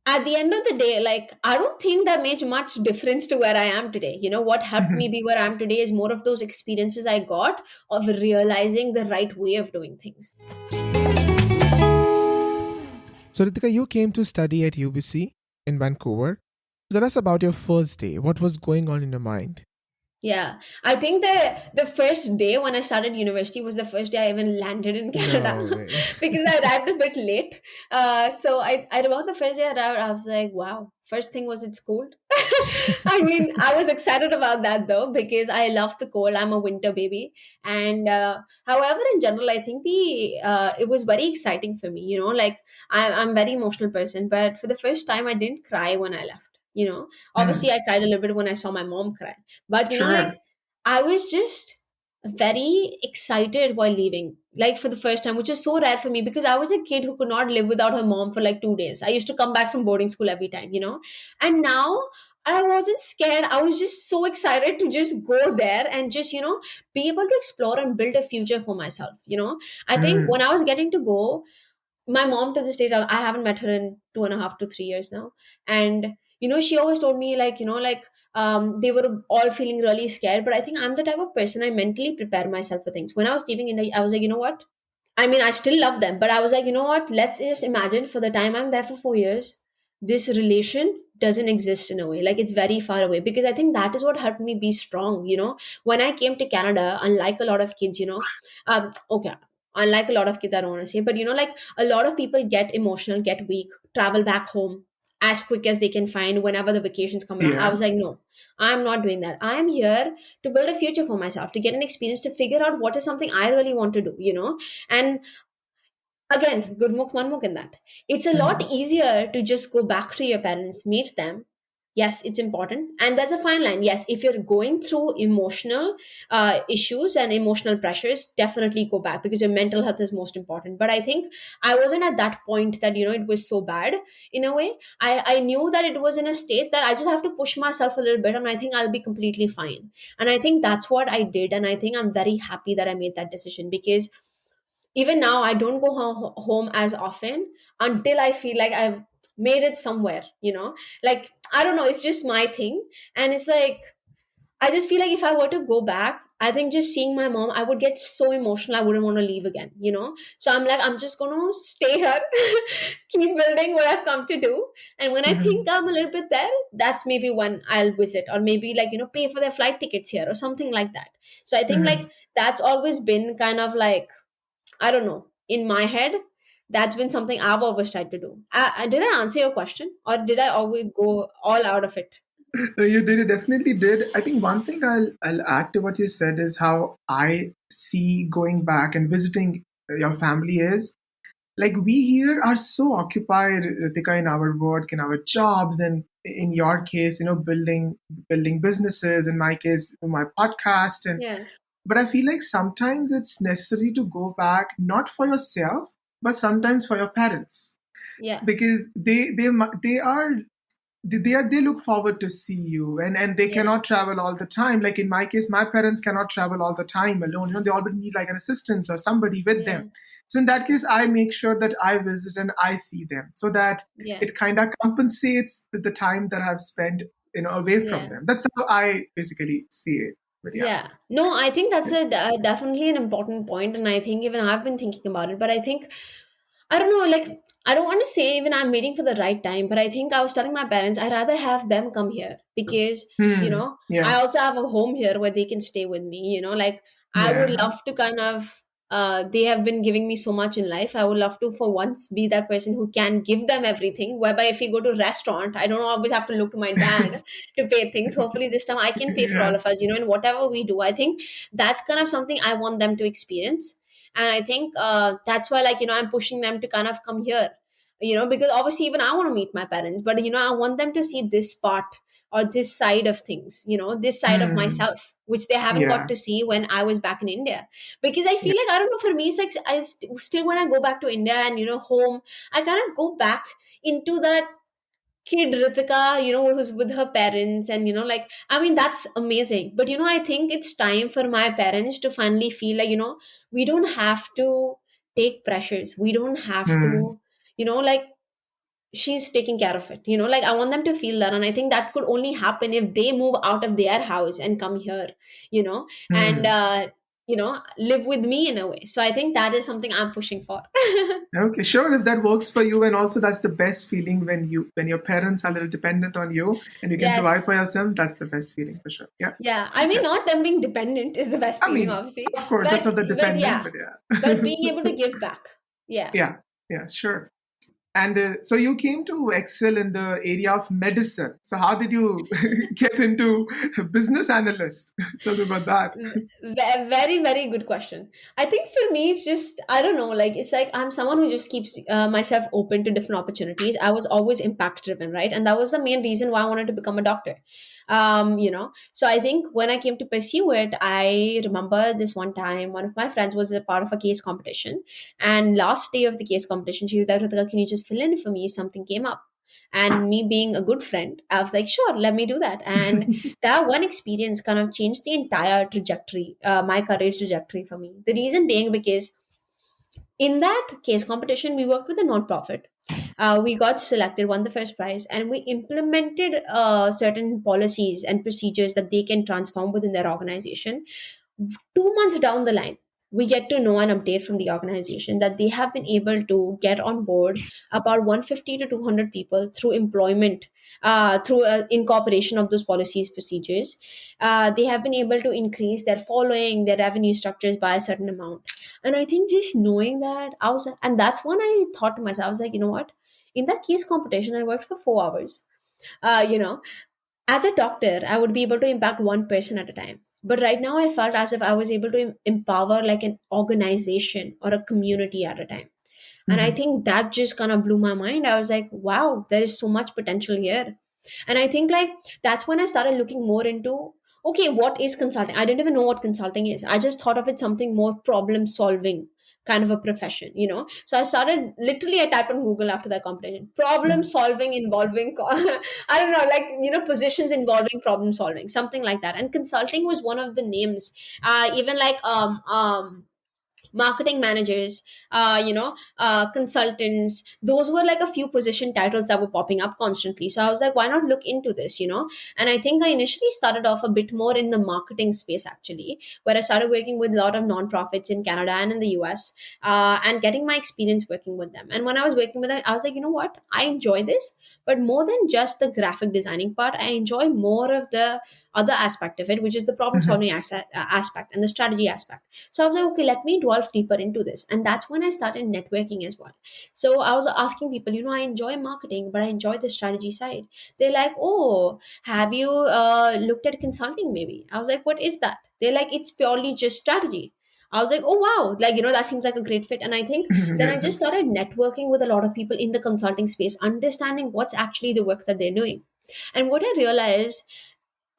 at the end of the day, like, I don't think that made much difference to where I am today. What helped me be where I am today is more of those experiences I got of realizing the right way of doing things. So, Ritika, you came to study at UBC in Vancouver. Tell us about your first day. What was going on in your mind? Yeah, I think the first day when I started university was the first day I even landed in Canada No way. because I arrived a bit late. So I remember the first day I arrived, I was like, wow. First thing was it's cold. I mean, I was excited about that though because I love the cold. I'm a winter baby, and however, in general, I think the it was very exciting for me. Like I'm a very emotional person, but for the first time, I didn't cry when I left. Obviously, I cried a little bit when I saw my mom cry, but like, Sure. I was just very excited while leaving, like for the first time, which is so rare for me because I was a kid who could not live without her mom for like 2 days. I used to come back from boarding school every time. And now I wasn't scared. I was just so excited to just go there and just, be able to explore and build a future for myself. I think when I was getting to go, my mom to this date, I haven't met her in 2.5 to 3 years now. And, she always told me like, they were all feeling really scared. But I think I'm the type of person, I mentally prepare myself for things. When I was leaving India, I was like, you know what? I mean, I still love them, but I was like, you know what? Let's just imagine for the time I'm there for 4 years, this relation doesn't exist in a way. Like it's very far away because I think that is what helped me be strong. When I came to Canada, unlike a lot of kids, okay, unlike a lot of kids, I don't want to say, but like a lot of people get emotional, get weak, travel back home as quick as they can find whenever the vacations come around. I Yeah. was like, no, I'm not doing that. I am here to build a future for myself, to get an experience, to figure out what is something I really want to do. And again, good mukh manmukh in that. It's a lot easier to just go back to your parents, meet them. Yes, it's important. And there's a fine line. Yes, if you're going through emotional issues and emotional pressures, definitely go back because your mental health is most important. But I think I wasn't at that point that, it was so bad in a way. I knew that it was in a state that I just have to push myself a little bit and I think I'll be completely fine. And I think that's what I did. And I think I'm very happy that I made that decision because even now I don't go home as often until I feel like I've made it somewhere. Like, I don't know, it's just my thing. And it's like, I just feel like if I were to go back, I think just seeing my mom, I would get so emotional, I wouldn't want to leave again. So I'm like, I'm just gonna stay here, keep building what I've come to do. And when I think I'm a little bit there, that's maybe when I'll visit, or maybe like, pay for their flight tickets here or something like that. So I think like that's always been kind of like, I don't know. In my head, that's been something I've always tried to do. Did I answer your question, or did I always go all out of it? You did, you definitely did. I think one thing I'll add to what you said is how I see going back and visiting your family is like we here are so occupied, Ritika, in our work, in our jobs, and in your case, building businesses. In my case, my podcast, and Yeah, but I feel like sometimes it's necessary to go back, not for yourself, but sometimes for your parents, yeah, because they look forward to see you, and they yeah, cannot travel all the time. Like in my case, my parents cannot travel all the time alone. They already need like an assistance or somebody with them. yeah, So in that case, I make sure that I visit and I see them, so that yeah, it kind of compensates the time that I've spent away from yeah. them. That's how I basically see it. But yeah. Yeah, no, I think that's definitely an important point, and I think even I've been thinking about it. But I think I don't know, like I don't want to say even I'm waiting for the right time, but I think I was telling my parents I'd rather have them come here because I Yeah. also have a home here where they can stay with me. Like I would Yeah. love to kind of. They have been giving me so much in life. I would love to, for once, be that person who can give them everything. Whereby, if we go to a restaurant, I don't always have to look to my dad to pay things. Hopefully, this time I can pay for all Yeah. of us. And whatever we do, I think that's kind of something I want them to experience. And I think that's why, like, I'm pushing them to kind of come here. Because obviously even I want to meet my parents, but I want them to see this part or this side of things, this side of Hmm. myself, which they haven't got Yeah. to see when I was back in India. Because I feel like, I don't know, for me it's like still when I go back to India and home, I kind of go back into that kid Ritika, who's with her parents, and like, I mean, that's amazing. But I think it's time for my parents to finally feel like, we don't have to take pressures. We don't have Hmm. to, like, she's taking care of it. Like, I want them to feel that. And I think that could only happen if they move out of their house and come here, and Hmm. live with me in a way. So I think that is something I'm pushing for. Okay, sure. If that works for you, and also that's the best feeling when your parents are a little dependent on you and you can provide Yes. for yourself. That's the best feeling for sure. Yeah. Yeah, I mean, Okay. not them being dependent is the best I feeling, mean, obviously, of course, that's but not the dependent, yeah, but but yeah. being able to give back. Yeah. Yeah. Yeah. Sure. And so you came to excel in the area of medicine. So how did you get into business analyst? Tell me about that. Very, very good question. I think for me, it's just, I don't know, like, it's like I'm someone who just keeps myself open to different opportunities. I was always impact driven, right? And that was the main reason why I wanted to become a doctor. So I think when I came to pursue it, I remember this one time, one of my friends was a part of a case competition. And last day of the case competition, she was like, "Ritika, can you just fill in for me? Something came up." And me being a good friend, I was like, sure, let me do that. And that one experience kind of changed the entire trajectory, my career trajectory for me. The reason being because in that case competition, we worked with a nonprofit. We got selected, won the first prize, and we implemented certain policies and procedures that they can transform within their organization. 2 months down the line, we get to know an update from the organization that they have been able to get on board about 150 to 200 people through employment, through incorporation of those policies, procedures. They have been able to increase their following, their revenue structures by a certain amount. And I think just knowing that, and that's when I thought to myself, I was like, you know what? In that case competition, I worked for 4 hours. Uh, you know, as a doctor, I would be able to impact one person at a time. But right now, I felt as if I was able to empower like an organization or a community at a time. And I Mhm. think that just kind of blew my mind. I was like, wow, there is so much potential here. And I think like that's when I started looking more into, okay, what is consulting? I didn't even know what consulting is. I just thought of it something more problem solving kind of a profession. So I started, literally, I typed on Google after that competition, problem Mhm. solving involving I don't know, like, positions involving problem solving, something like that. And consulting was one of the names. Even like marketing managers, consultants, those were like a few position titles that were popping up constantly. So I was like, why not look into this? And I think I initially started off a bit more in the marketing space, actually, where I started working with a lot of nonprofits in Canada and in the US, and getting my experience working with them. And when I was working with them, I was like, you know what, I enjoy this, but more than just the graphic designing part, I enjoy more of the other aspect of it, which is the problem Mhm. solving aspect and the strategy aspect. So I was like, okay, let me dwell delve deeper into this. And that's when I started networking as well. So I was asking people, I enjoy marketing, but I enjoy the strategy side. They're like, oh, have you looked at consulting maybe? I was like, what is that? They're like, it's purely just strategy. I was like, oh wow, like, that seems like a great fit. And I think then I Yeah. just started networking with a lot of people in the consulting space, understanding what's actually the work that they're doing. And what I realized,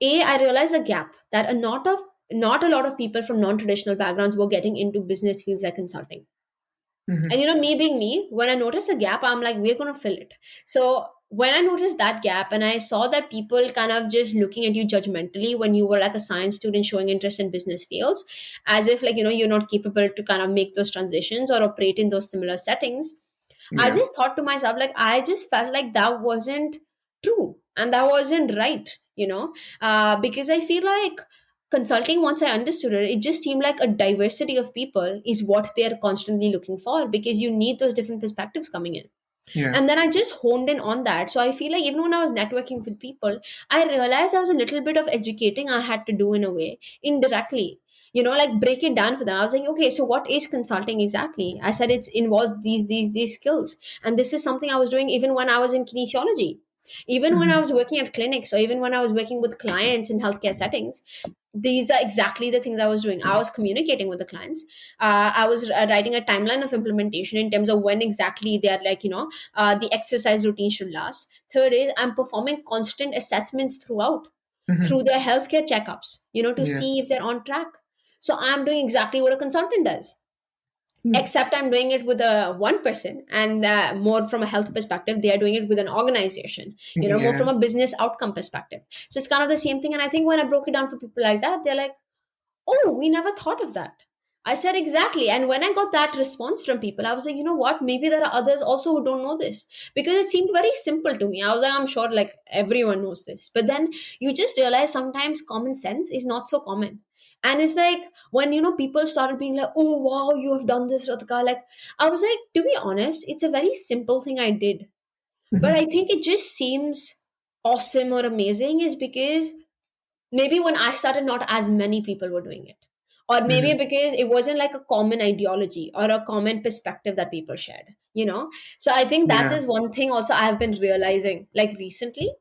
I realized a gap that not a lot of people from non-traditional backgrounds were getting into business fields like consulting. Mhm. And me being me, when I noticed a gap, I'm like, we're gonna fill it. So when I noticed that gap and I saw that people kind of just looking at you judgmentally when you were like a science student showing interest in business fields, as if like, you're not capable to kind of make those transitions or operate in those similar settings, I Yeah. just thought to myself, like, I just felt like that wasn't true and that wasn't right, because I feel like consulting, once I understood it, it just seemed like a diversity of people is what they're constantly looking for, because you need those different perspectives coming in. Yeah. And then I just honed in on that. So I feel like even when I was networking with people, I realized there was a little bit of educating I had to do in a way, indirectly. Like break it down for them. I was like, okay, so what is consulting exactly? I said it involves these skills. And this is something I was doing even when I was in kinesiology. Even when I Mhm. was working at clinics, or even when I was working with clients in healthcare settings, these are exactly the things I was doing. I was communicating with the clients. I was writing a timeline of implementation in terms of when exactly they are like, the exercise routine should last. Third is I'm performing constant assessments through Mhm. their healthcare checkups, to Yeah. see if they're on track. So I'm doing exactly what a consultant does, Mm. except I'm doing it with a one person, and more from a health perspective. They are doing it with an organization, more Yeah. from a business outcome perspective. So it's kind of the same thing. And I think when I broke it down for people like that, they're like, oh, we never thought of that. I said, exactly. And when I got that response from people, I was like, you know what? Maybe there are others also who don't know this, because it seemed very simple to me. I was like, I'm sure like everyone knows this. But then you just realize sometimes common sense is not so common. And it's like when, people started being like, oh, wow, you have done this, Ratika. Like, I was like, to be honest, it's a very simple thing I did. But Mhm. I think it just seems awesome or amazing is because maybe when I started, not as many people were doing it. Or maybe Mhm. because it wasn't like a common ideology or a common perspective that people shared. So I think that Yeah. is one thing also I've been realizing like recently,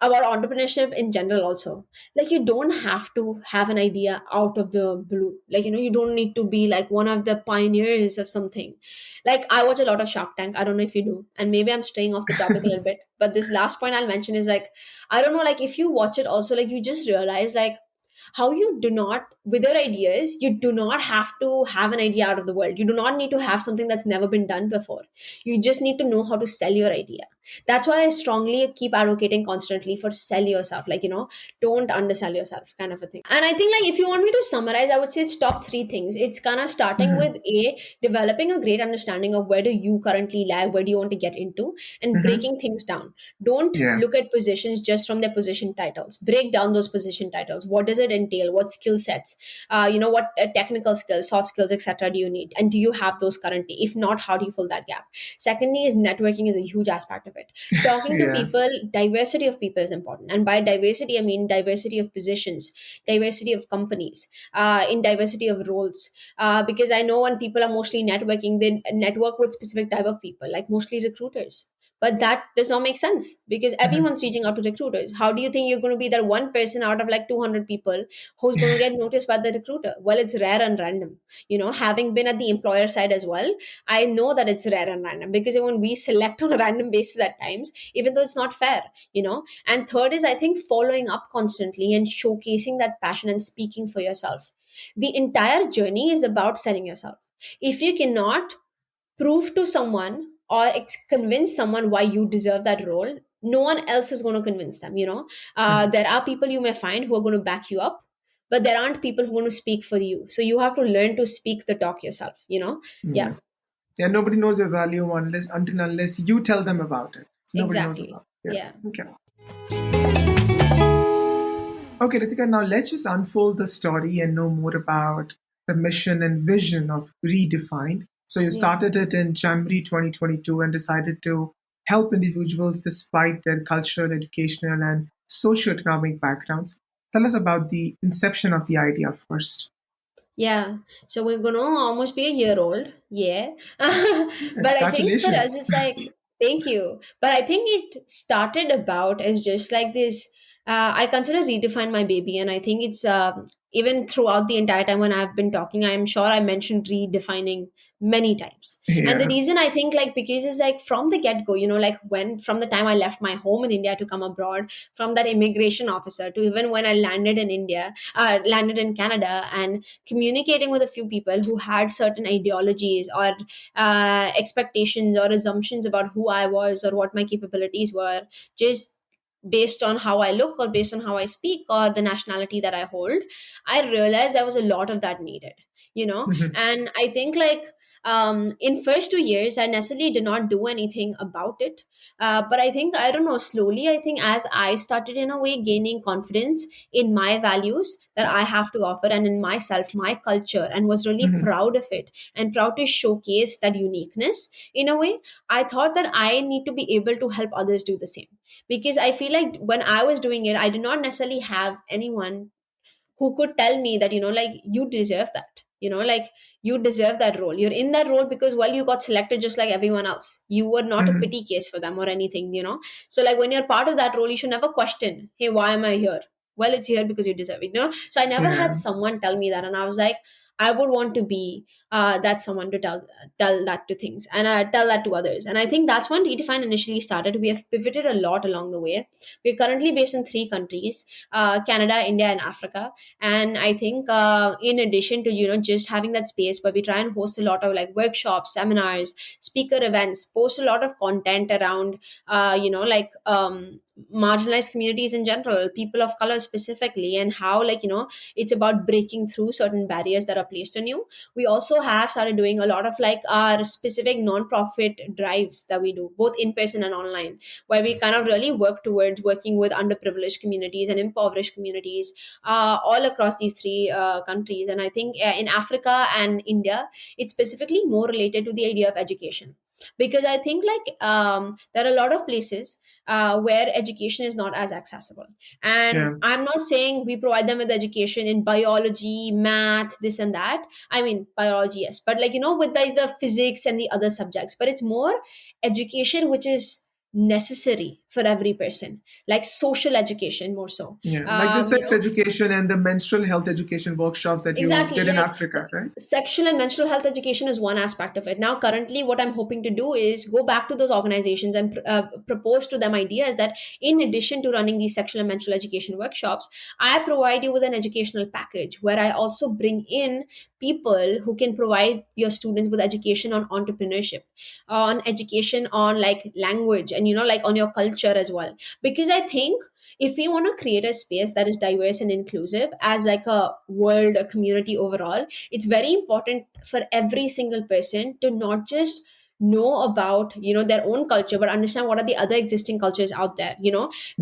about entrepreneurship in general also. Like you don't have to have an idea out of the blue. Like, you don't need to be like one of the pioneers of something. Like I watch a lot of Shark Tank. I don't know if you do. And maybe I'm straying off the topic a little bit. But this last point I'll mention is like, I don't know, like if you watch it also, like you just realize like how you do not, with your ideas, you do not have to have an idea out of the world. You do not need to have something that's never been done before. You just need to know how to sell your idea. That's why I strongly keep advocating constantly for sell yourself. Like, don't undersell yourself, kind of a thing. And I think like if you want me to summarize, I would say it's top three things. It's kind of starting Mhm. with developing a great understanding of where do you currently lag, where do you want to get into, and Mhm. breaking things down. Don't Yeah. look at positions just from their position titles. Break down those position titles. What does it entail? What skill sets? What technical skills, soft skills, etc. do you need? And do you have those currently? If not, how do you fill that gap? Secondly, is networking is a huge aspect of it. Talking to Yeah. people, diversity of people is important. And by diversity, I mean diversity of positions, diversity of companies, in diversity of roles. Because I know when people are mostly networking, they network with specific type of people, like mostly recruiters. But that does not make sense because Mhm. everyone's reaching out to recruiters. How do you think you're going to be that one person out of like 200 people who's going to get noticed by the recruiter? Well, it's rare and random. Having been at the employer side as well, I know that it's rare and random because when we select on a random basis at times, even though it's not fair. And third is, I think, following up constantly and showcasing that passion and speaking for yourself. The entire journey is about selling yourself. If you cannot prove to someone or convince someone why you deserve that role, no one else is going to convince them. Mhm. There are people you may find who are going to back you up, but there aren't people who are going to speak for you, so you have to learn to speak the talk yourself. Yeah, Yeah. Yeah. Nobody knows your value unless you tell them about it. So nobody knows exactly. about it. Yeah. Yeah. Okay. Okay, Ritika, now let's just unfold the story and know more about the mission and vision of Redefined. So you Yeah. started it in January 2022 and decided to help individuals despite their cultural, educational, and socioeconomic backgrounds. Tell us about the inception of the idea first. Yeah, so we're gonna almost be a year old. Yeah. But I think for us, Congratulations. it's like, thank you. But I think it started about as just like this. I consider redefine my baby, and I think it's even throughout the entire time when I've been talking, I'm sure I mentioned redefining many times. And the Yeah. reason I think like because it's like from the get go, like when from the time I left my home in India to come abroad, from that immigration officer to even when I landed in India, landed in Canada, and communicating with a few people who had certain ideologies or expectations or assumptions about who I was or what my capabilities were, just based on how I look or based on how I speak or the nationality that I hold, I realized there was a lot of that needed. Mhm. And I think like in first 2 years I necessarily did not do anything about it, but I think, I don't know, slowly I think as I started in a way gaining confidence in my values that I have to offer and in myself, my culture, and was really Mhm. proud of it and proud to showcase that uniqueness in a way, I thought that I need to be able to help others do the same. Because I feel like when I was doing it, I did not necessarily have anyone who could tell me that like you deserve that, like you deserve that role, you're in that role because well you got selected just like everyone else, you were not a Mhm. pity case for them or anything. So like when you're part of that role you should never question, hey, why am I here? Well, it's here because you deserve it. So I never had Yeah. someone tell me that, and I was like, I would want to be that someone to tell that to things and tell that to others. And I think that's when Redefine initially started. We have pivoted a lot along the way. We're currently based in 3 countries: Canada, India, and Africa. And I think in addition to just having that space where we try and host a lot of like workshops, seminars, speaker events, post a lot of content around like marginalized communities in general, people of color specifically, and how like it's about breaking through certain barriers that are placed on you. We also have started doing a lot of like our specific non-profit drives that we do both in person and online, where we kind of really work towards working with underprivileged communities and impoverished communities all across these 3 countries. And I think in Africa and India, it's specifically more related to the idea of education. Because I think like there are a lot of places where education is not as accessible. And Yeah. I'm not saying we provide them with education in biology, math, this and that. I mean, biology, yes, but like, with the physics and the other subjects, but it's more education which is necessary for every person, like social education more so. Yeah. Like the You sex know, education and the menstrual health education workshops that you Exactly. did in Like Africa, right? sexual and menstrual health education is one aspect of it. Now, currently, what I'm hoping to do is go back to those organizations and propose to them ideas that, in addition to running these sexual and menstrual education workshops, I provide you with an educational package where I also bring in people who can provide your students with education on entrepreneurship, on education on like language, and like on your culture as well. Because I think if we want to create a space that is diverse and inclusive as like a world, a community overall, it's very important for every single person to not just know about their own culture, but understand what are the other existing cultures out there.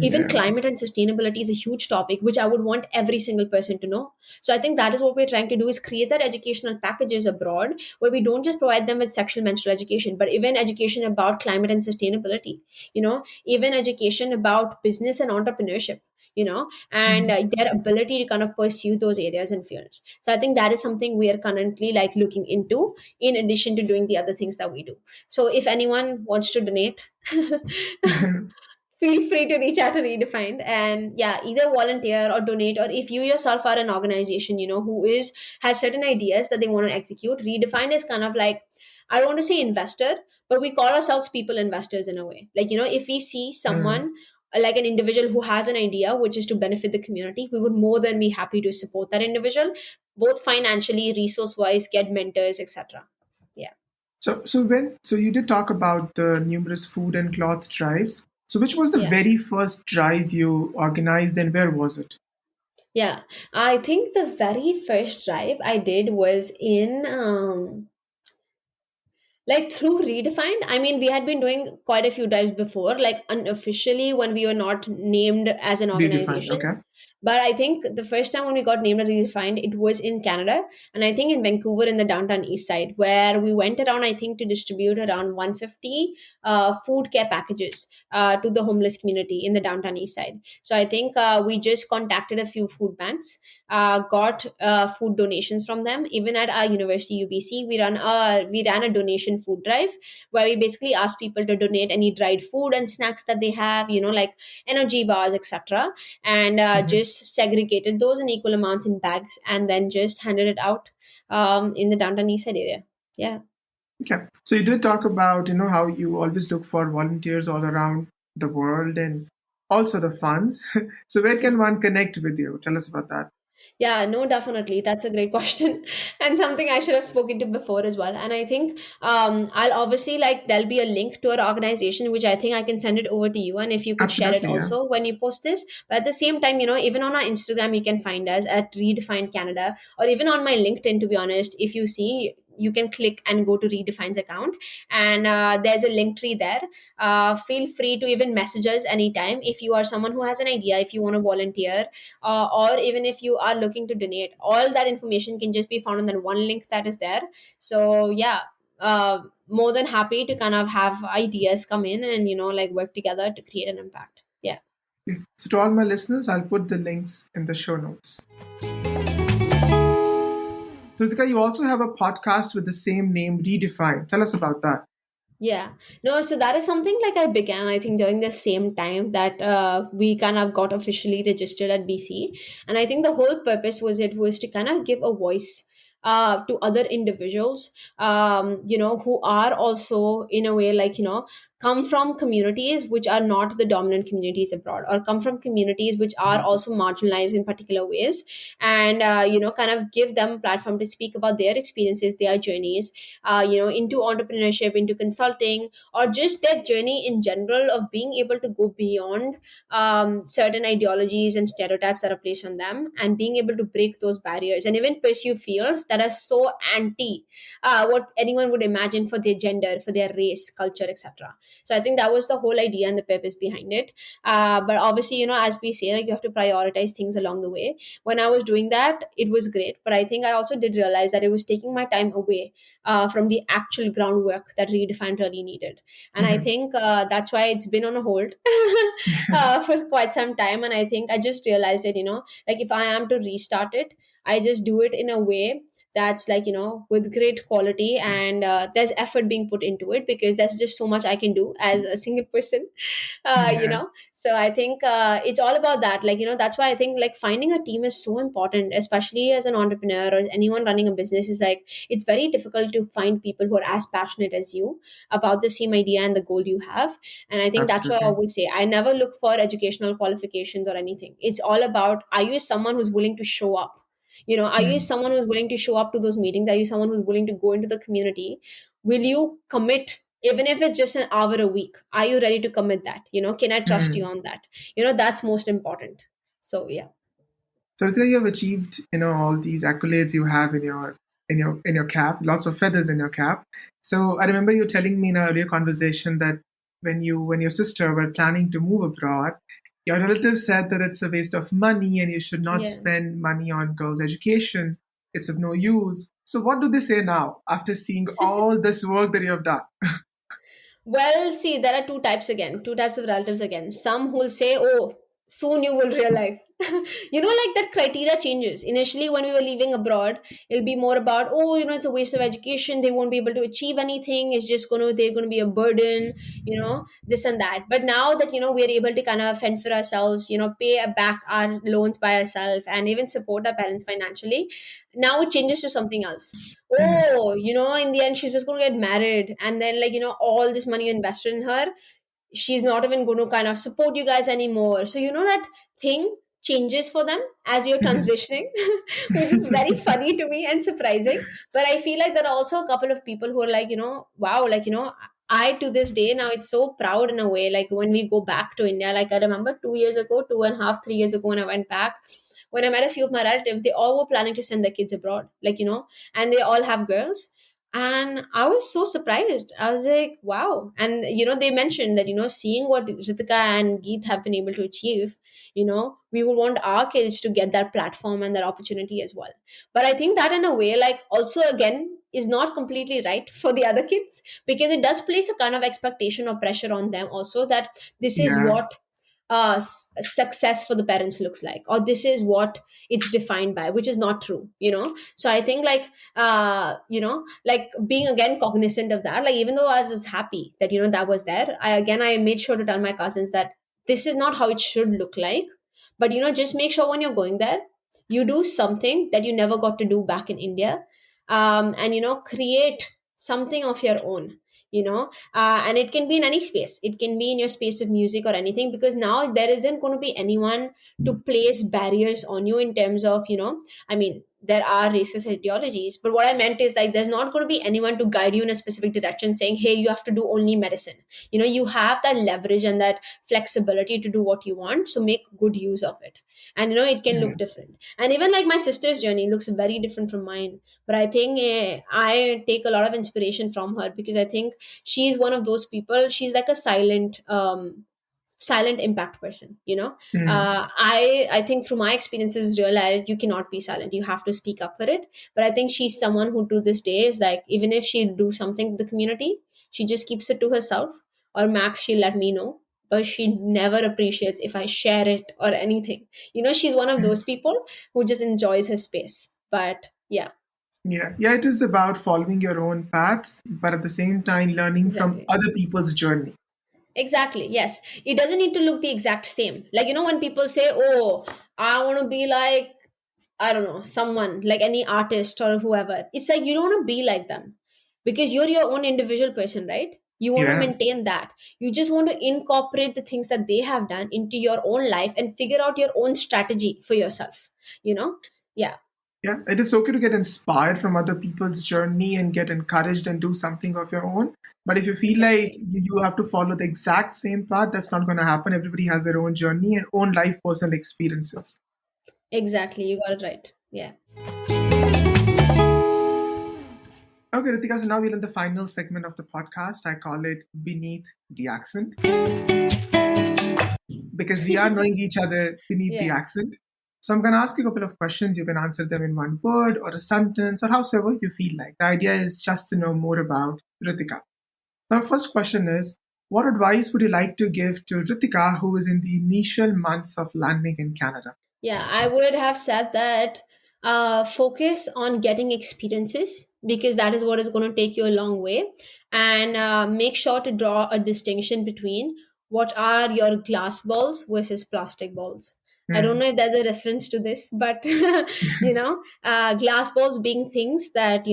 Even Yeah. climate and sustainability is a huge topic which I would want every single person to know. So I think that is what we're trying to do, is create that educational packages abroad where we don't just provide them with sexual menstrual education, but even education about climate and sustainability, even education about business and entrepreneurship, and Mhm. their ability to kind of pursue those areas and fields. So I think that is something we are currently like looking into, in addition to doing the other things that we do. So if anyone wants to donate, feel free to reach out to Redefined, and yeah, either volunteer or donate. Or if you yourself are an organization who is has certain ideas that they want to execute, Redefined is kind of like, I don't want to say investor, but we call ourselves people investors in a way. Like if we see Mm. someone like an individual who has an idea which is to benefit the community, we would more than be happy to support that individual, both financially, resource wise, get mentors, etc. Yeah. So you did talk about the numerous food and cloth drives. So which was the Yeah. very first drive you organized and where was it? Yeah, I think the very first drive I did was in like through Redefined. I mean, we had been doing quite a few drives before, like unofficially when we were not named as an Redefined. organization. Okay. But I think the first time when we got named at Redefined, it was in Canada, and I think in Vancouver in the downtown east side, where we went around, I think, to distribute around 150 food care packages to the homeless community in the downtown east side. So I think we just contacted a few food banks, got food donations from them. Even at our university, UBC, we ran a donation food drive where we basically asked people to donate any dried food and snacks that they have, like energy bars, etc., and Mhm. just segregated those in equal amounts in bags and then just handed it out in the downtown east side area. Yeah. Okay. So you did talk about, how you always look for volunteers all around the world and also the funds. So where can one connect with you? Tell us about that. Yeah, no, definitely. That's a great question and something I should have spoken to before as well. And I think I'll obviously like there'll be a link to our organization, which I think I can send it over to you. And if you could share it Absolutely, yeah. also when you post this. But at the same time, even on our Instagram, you can find us at Redefine Canada, or even on my LinkedIn, to be honest, if you see, you can click and go to Redefine's account, and there's a link tree there. Feel free to even message us anytime if you are someone who has an idea, if you want to volunteer, or even if you are looking to donate. All that information can just be found on that one link that is there. So yeah, more than happy to kind of have ideas come in and like work together to create an impact. Yeah. Okay. So to all my listeners, I'll put the links in the show notes. Ritika, you also have a podcast with the same name, Redefine. Tell us about that. Yeah. No, so that is something like I began, I think, during the same time that we kind of got officially registered at BC. And I think the whole purpose was to kind of give a voice to other individuals, who are also in a way like, come from communities which are not the dominant communities abroad, or come from communities which are also marginalized in particular ways. And, kind of give them a platform to speak about their experiences, their journeys, into entrepreneurship, into consulting, or just their journey in general of being able to go beyond certain ideologies and stereotypes that are placed on them, and being able to break those barriers and even pursue fields that are so anti what anyone would imagine for their gender, for their race, culture, etc. So I think that was the whole idea and the purpose behind it. But obviously, as we say, like, you have to prioritize things along the way. When I was doing that, it was great, but I think I also did realize that it was taking my time away from the actual groundwork that Redefine really needed. And I Mhm. think that's why it's been on a hold for quite some time. And I think I just realized that, like, if I am to restart it, I just do it in a way that's like, with great quality, and there's effort being put into it, because there's just so much I can do as a single person. Yeah, So I think it's all about that, like, that's why I think like finding a team is so important, especially as an entrepreneur or anyone running a business. Is like, it's very difficult to find people who are as passionate as you about the same idea and the goal you have. And I think that's why I absolutely. always say I never look for educational qualifications or anything. It's all about, are you someone who's willing to show up? Are you Mm, someone who's willing to show up to those meetings? Are you someone who's willing to go into the community? Will you commit, even if it's just an hour a week? Are you ready to commit that? Can I trust you mm. on that? That's most important. So yeah. So Ritika, you have achieved, all these accolades you have in your cap, lots of feathers in your cap. So I remember you telling me in an earlier conversation that when your sister were planning to move abroad, your relatives said that it's a waste of money and you should not Yeah. spend money on girls' education. It's of no use. So what do they say now after seeing all this work that you have done? Well, see, there are two types of relatives again. Some who will say, oh, soon you will realize. Like that criteria changes. Initially, when we were leaving abroad, it'll be more about, oh, it's a waste of education. They won't be able to achieve anything. It's just they're gonna be a burden, this and that. But now that, we're able to kind of fend for ourselves, pay back our loans by ourselves and even support our parents financially, now it changes to something else. Mhm. Oh, in the end, she's just going to get married. And then, like, all this money invested in her, she's not even going to kind of support you guys anymore. So, that thing changes for them as you're transitioning, which is very funny to me and surprising. But I feel like there are also a couple of people who are like, wow, like, I to this day now, it's so proud in a way. Like when we go back to India, like I remember 2 years ago, 2.5, 3 years ago, when I went back, when I met a few of my relatives, they all were planning to send their kids abroad, like, and they all have girls. And I was so surprised. I was like, wow. And they mentioned that, seeing what Ritika and Geet have been able to achieve, we would want our kids to get that platform and that opportunity as well. But I think that in a way, like, also again, is not completely right for the other kids, because it does place a kind of expectation or pressure on them also, that this is Yeah. what success for the parents looks like, or this is what it's defined by, which is not true. So I think, like, like, being again cognizant of that, like, even though I was happy that that was there, I made sure to tell my cousins that this is not how it should look like. But just make sure when you're going there, you do something that you never got to do back in India. And create something of your own. And it can be in any space, it can be in your space of music or anything, because now there isn't going to be anyone to place barriers on you in terms of, I mean, there are racist ideologies, but what I meant is, like, there's not going to be anyone to guide you in a specific direction saying, hey, you have to do only medicine. You have that leverage and that flexibility to do what you want, so make good use of it. And it can Yeah. look different. And even like my sister's journey looks very different from mine, but I think I take a lot of inspiration from her, because I think she's one of those people. She's like a silent impact person. Mm. I think through my experiences realized you cannot be silent, you have to speak up for it. But I think she's someone who to this day is like, even if she do something to the community, she just keeps it to herself, or max she'll let me know, but she never appreciates if I share it or anything. She's one of Mm. those people who just enjoys her space. But yeah. Yeah. Yeah, it is about following your own path, but at the same time learning from Exactly. other people's journey. Exactly. Yes. It doesn't need to look the exact same. Like, when people say, oh, I want to be like, I don't know, someone, like any artist or whoever, it's like you don't want to be like them, because you're your own individual person, right? You want to Yeah. maintain that. You just want to incorporate the things that they have done into your own life and figure out your own strategy for yourself, you know? Yeah, Yeah, it is okay to get inspired from other people's journey and get encouraged and do something of your own. But if you feel like exactly. you have to follow the exact same path, that's not going to happen. Everybody has their own journey and own life personal experiences. Exactly. You got it right. Yeah. Okay, Ritika, so now we're in the final segment of the podcast. I call it Beneath the Accent because we are knowing each other beneath the Yeah. accent. So I'm going to ask you a couple of questions. You can answer them in one word or a sentence or however you feel like. The idea is just to know more about Ritika. Now, first question is, what advice would you like to give to Ritika, who is in the initial months of landing in Canada? Yeah, I would have said that focus on getting experiences, because that is what is going to take you a long way. And make sure to draw a distinction between what are your glass balls versus plastic balls. I don't Hmm. know if there's a reference to this, but glass balls being things that,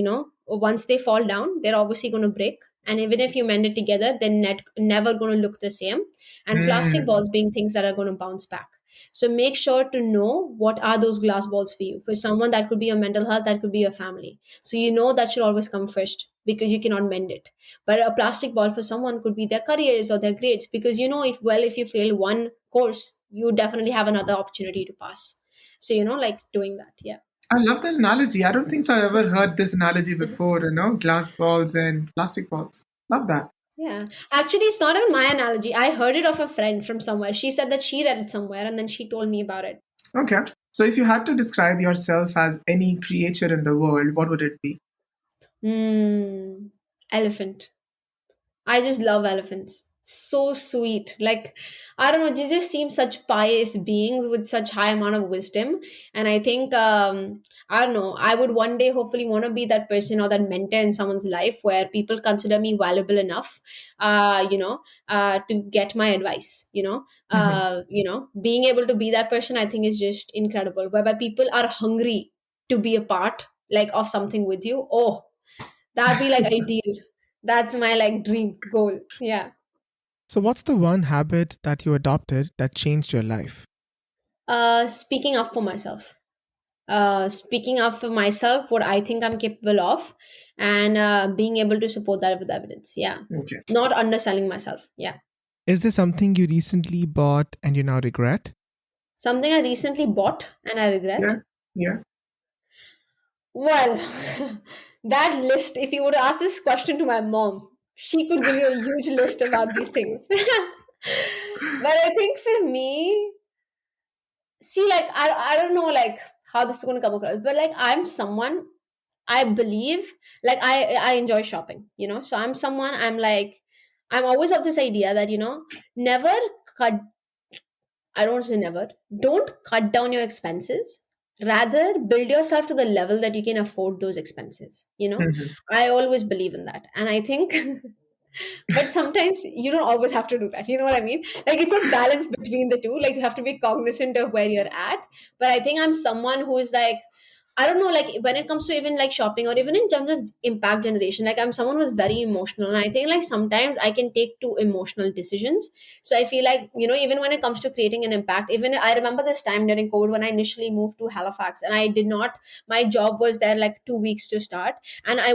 once they fall down, they're obviously going to break. And even if you mend it together, they're never going to look the same. And plastic Hmm. balls being things that are going to bounce back. So make sure to know what are those glass balls for you. For someone, that could be your mental health, that could be your family. So that should always come first, because you cannot mend it. But a plastic ball for someone could be their careers or their grades, because if you fail one course, you definitely have another opportunity to pass. So like doing that. Yeah. I love that analogy. I don't think so I ever heard this analogy before, glass balls and plastic balls. Love that. Yeah. Actually, it's not even my analogy. I heard it of a friend from somewhere. She said that she read it somewhere and then she told me about it. Okay. So if you had to describe yourself as any creature in the world, what would it be? Hmm. Elephant. I just love elephants. So sweet. Like, I don't know, they just seem such pious beings with such high amount of wisdom. And I think, I don't know, I would one day hopefully want to be that person or that mentor in someone's life where people consider me valuable enough, to get my advice. Mhm. Being able to be that person, I think is just incredible. Whereby people are hungry to be a part, like, of something with you. Oh, that'd be like ideal. That's my like dream goal. Yeah. So, what's the one habit that you adopted that changed your life? Speaking up for myself. Speaking up for myself, what I think I'm capable of, and being able to support that with evidence. Yeah. Okay. Not underselling myself. Yeah. Is there something you recently bought and you now regret? Something I recently bought and I regret. Yeah. Yeah. Well, That list, if you would ask this question to my mom, she could give you a huge list about these things. But I think for me, see, like, I don't know, like, how this is going to come across, but like, I'm someone, I believe, like, I enjoy shopping, so I'm someone, I'm like, I'm always of this idea that, never cut, I don't say never, don't cut down your expenses. Rather, build yourself to the level that you can afford those expenses. Mhm. I always believe in that. And I think, but sometimes you don't always have to do that. You know what I mean? Like, it's a balance between the two. Like, you have to be cognizant of where you're at. But I think I'm someone who is like, I don't know, like when it comes to even like shopping or even in terms of impact generation, like I'm someone who's very emotional. And I think like sometimes I can take too emotional decisions. So I feel like, even when it comes to creating an impact, even I remember this time during COVID when I initially moved to Halifax and I did not, my job was there like 2 weeks to start. And I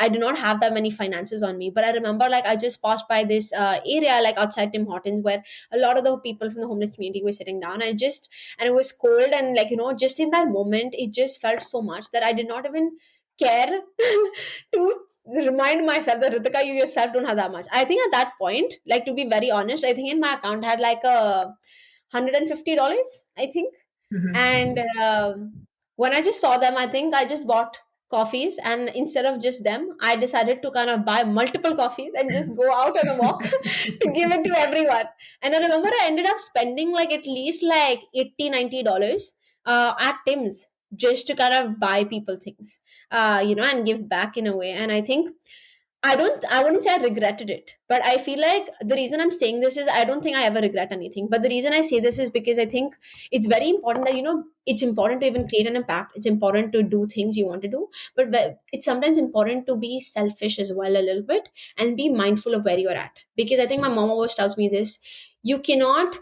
did not have that many finances on me. But I remember like I just passed by this area like outside Tim Hortons where a lot of the people from the homeless community were sitting down. And it was cold and like just in that moment it just felt so much that I did not even care to remind myself that Ritika, you yourself don't have that much. I think at that point, like to be very honest, I think in my account had like $150, I think. Mhm. And when I just saw them, I think I just bought coffees, and instead of just them, I decided to kind of buy multiple coffees and just go out on a walk to give it to everyone. And I remember I ended up spending like at least like 80 $90 at Tim's just to kind of buy people things, and give back in a way. And I think I wouldn't say I regretted it, but I feel like the reason I'm saying this is I don't think I ever regret anything. But the reason I say this is because I think it's very important that, it's important to even create an impact. It's important to do things you want to do, but it's sometimes important to be selfish as well a little bit and be mindful of where you're at. Because I think my mom always tells me this: you cannot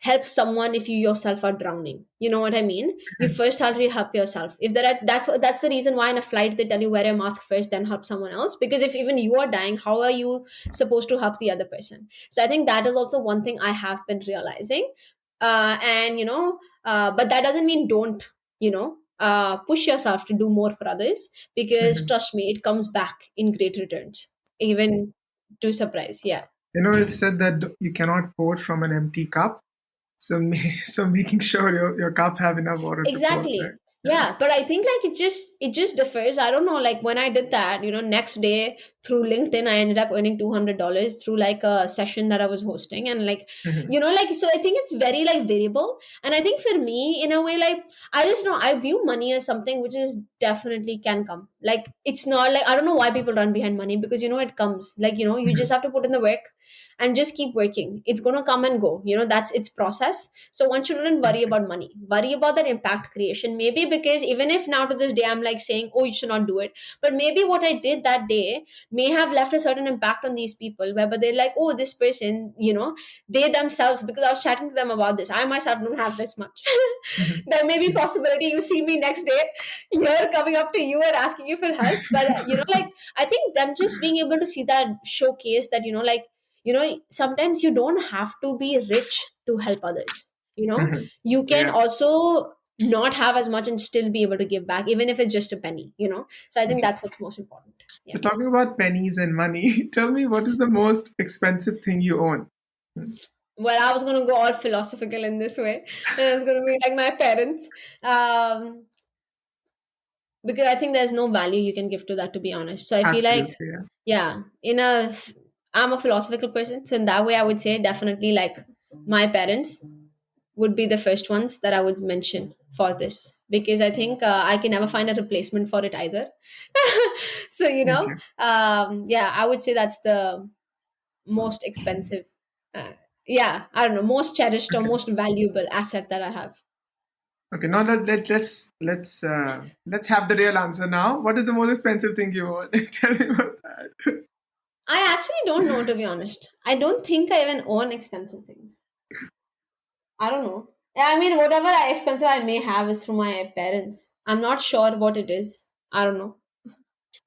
help someone if you yourself are drowning. You know what I mean? You first have to help yourself. If there are, that's the reason why in a flight they tell you wear a mask first, then help someone else. Because if even you are dying, how are you supposed to help the other person? So I think that is also one thing I have been realizing. And but that doesn't mean don't, push yourself to do more for others, because Mhm. trust me, it comes back in great returns, even to surprise. Yeah. It's said that you cannot pour from an empty cup. So, so making sure your cup have enough water to pour, right? Exactly. Yeah. Yeah, but I think like it just differs. I don't know. Like when I did that, next day through LinkedIn, I ended up earning $200 through like a session that I was hosting, and like Mhm. like so. I think it's very like variable, and I think for me, in a way, like I just know I view money as something which is definitely can come. Like it's not like I don't know why people run behind money, because it comes. Like you just Mhm. have to put in the work and just keep working. It's gonna come and go. That's its process. So one shouldn't worry about money. Worry about that impact creation. Maybe because even if now to this day I'm like saying, oh, you should not do it. But maybe what I did that day may have left a certain impact on these people, whereby they're like, oh, this person, they themselves, because I was chatting to them about this. I myself don't have this much. Mhm. There may be possibility you see me next day, you're coming up to you and asking you for help. But like I think them just being able to see that showcase that, like, sometimes you don't have to be rich to help others. Mhm. You can Yeah. also not have as much and still be able to give back, even if it's just a penny. So I think Okay. that's what's most important. Yeah. So talking about pennies and money, tell me what is the most expensive thing you own? Well, I was going to go all philosophical in this way, and I was going to be like my parents. Because I think there's no value you can give to that, to be honest. So I feel like, Absolutely. Yeah. yeah, I'm a philosophical person. So in that way, I would say definitely like my parents would be the first ones that I would mention for this, because I think I can never find a replacement for it either. So, Okay. yeah, I would say that's the most expensive. Uh, yeah, I don't know, most cherished or Okay. most valuable asset that I have. Okay. Now let's have the real answer now. What is the most expensive thing you own? Tell me about that. I actually don't know, to be honest. I don't think I even own expensive things. I don't know. Yeah, I mean, whatever expensive I may have is through my parents. I'm not sure what it is. I don't know.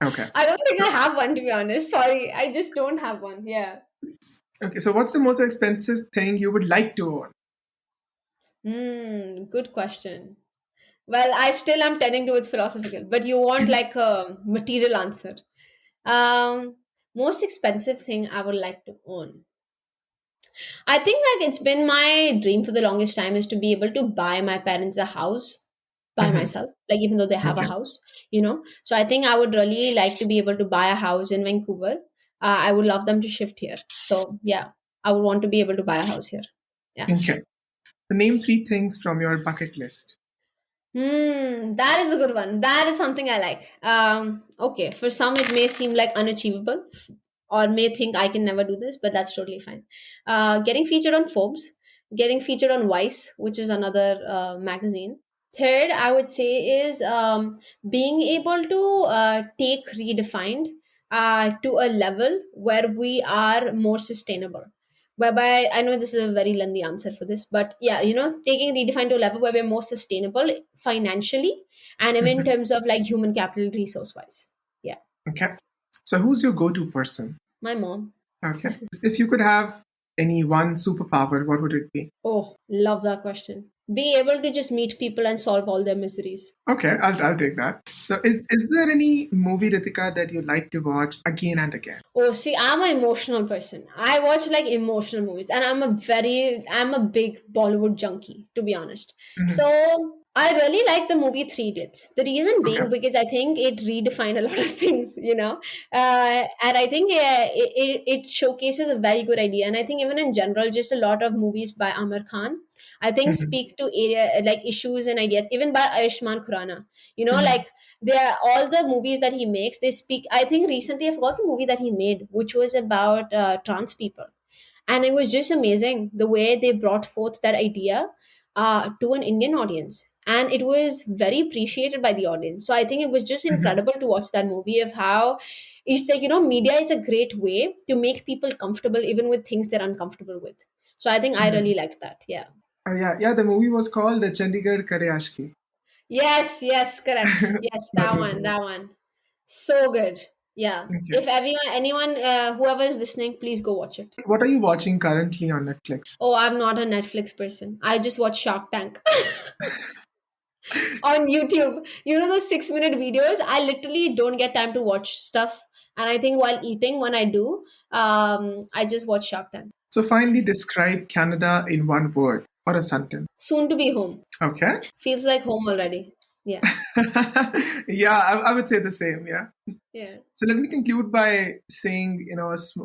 Okay. I don't think I have one, to be honest. Sorry, I just don't have one. Yeah. Okay. So what's the most expensive thing you would like to own? Good question. Well, I still am tending towards philosophical, but you want like a material answer. Most expensive thing I would like to own. I think like it's been my dream for the longest time is to be able to buy my parents a house by Mhm. myself, like even though they have a Okay. house, you know. So I think I would really like to be able to buy a house in Vancouver. I would love them to shift here. So yeah, I would want to be able to buy a house here. Yeah. Okay. So name three things from your bucket list. That is a good one. That is something I like. Okay, for some it may seem like unachievable, or may think I can never do this, but that's totally fine. Getting featured on Forbes, getting featured on Vice, which is another magazine. Third, I would say is being able to take Redefined to a level where we are more sustainable. Whereby I know this is a very lengthy answer for this, but yeah, taking Redefined to a level where we're more sustainable financially and even in Mhm. terms of like human capital resource wise. Yeah, Okay. So who's your go-to person? my mom. Okay. If you could have any one superpower, what would it be? Oh, love that question. Be able to just meet people and solve all their miseries. Okay, I'll take that. So is there any movie, Ritika, that you like to watch again and again? Oh, see, I'm an emotional person. I watch like emotional movies, and I'm a big Bollywood junkie, to be honest. Mhm. So I really like the movie Three Idiots. The reason Okay. being because I think it redefined a lot of things, and I think it showcases a very good idea. And I think even in general, just a lot of movies by Amir Khan, I think Mhm. speak to area like issues and ideas, even by Ayushmann Khurrana. Mhm. Like there all the movies that he makes they speak. I think recently I forgot the movie that he made which was about trans people, and it was just amazing the way they brought forth that idea to an Indian audience, and it was very appreciated by the audience. So I think it was just Mhm. incredible to watch that movie of how it's like media is a great way to make people comfortable even with things they're uncomfortable with. So I think I Mhm. really liked that. Yeah. Yeah, yeah. The movie was called the Chandigarh Kare Ashki. Yes, correct. Yes, That that was the one, movie. that one. So good. Yeah. Okay. If anyone, whoever is listening, please go watch it. What are you watching currently on Netflix? Oh, I'm not a Netflix person. I just watch Shark Tank on YouTube. You know those 6-minute videos? I literally don't get time to watch stuff. And I think while eating, when I do, I just watch Shark Tank. So finally describe Canada in one word or a sentence. Soon to be home. Okay. Feels like home already. Yeah. Yeah, I would say the same. Yeah. Yeah. So let me conclude by saying,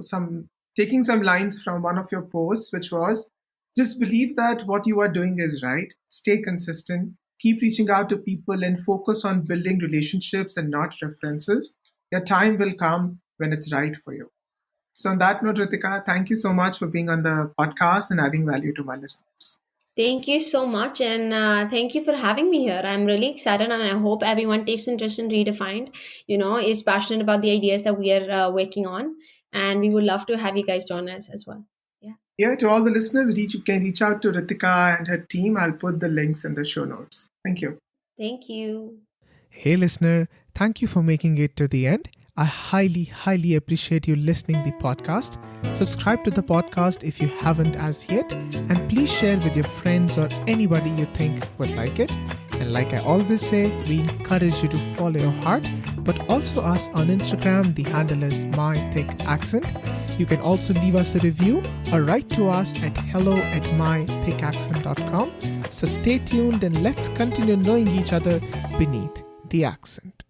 some taking some lines from one of your posts, which was just believe that what you are doing is right, stay consistent, keep reaching out to people, and focus on building relationships and not references. Your time will come when it's right for you. So, on that note, Ritika, thank you so much for being on the podcast and adding value to my listeners. Thank you so much, and thank you for having me here. I'm really excited, and I hope everyone takes interest in Redefined. Is passionate about the ideas that we are working on, and we would love to have you guys join us as well. Yeah, Yeah, to all the listeners, you can reach out to Ritika and her team. I'll put the links in the show notes. Thank you. thank you. Hey listener, thank you for making it to the end. I highly appreciate you listening the podcast. Subscribe to the podcast if you haven't as yet, and please share with your friends or anybody you think would like it. And like I always say, we encourage you to follow your heart, but also us on Instagram. The handle is mythicaccent. You can also leave us a review or write to us at hello@mythicaccent.com. So stay tuned and let's continue knowing each other beneath the accent.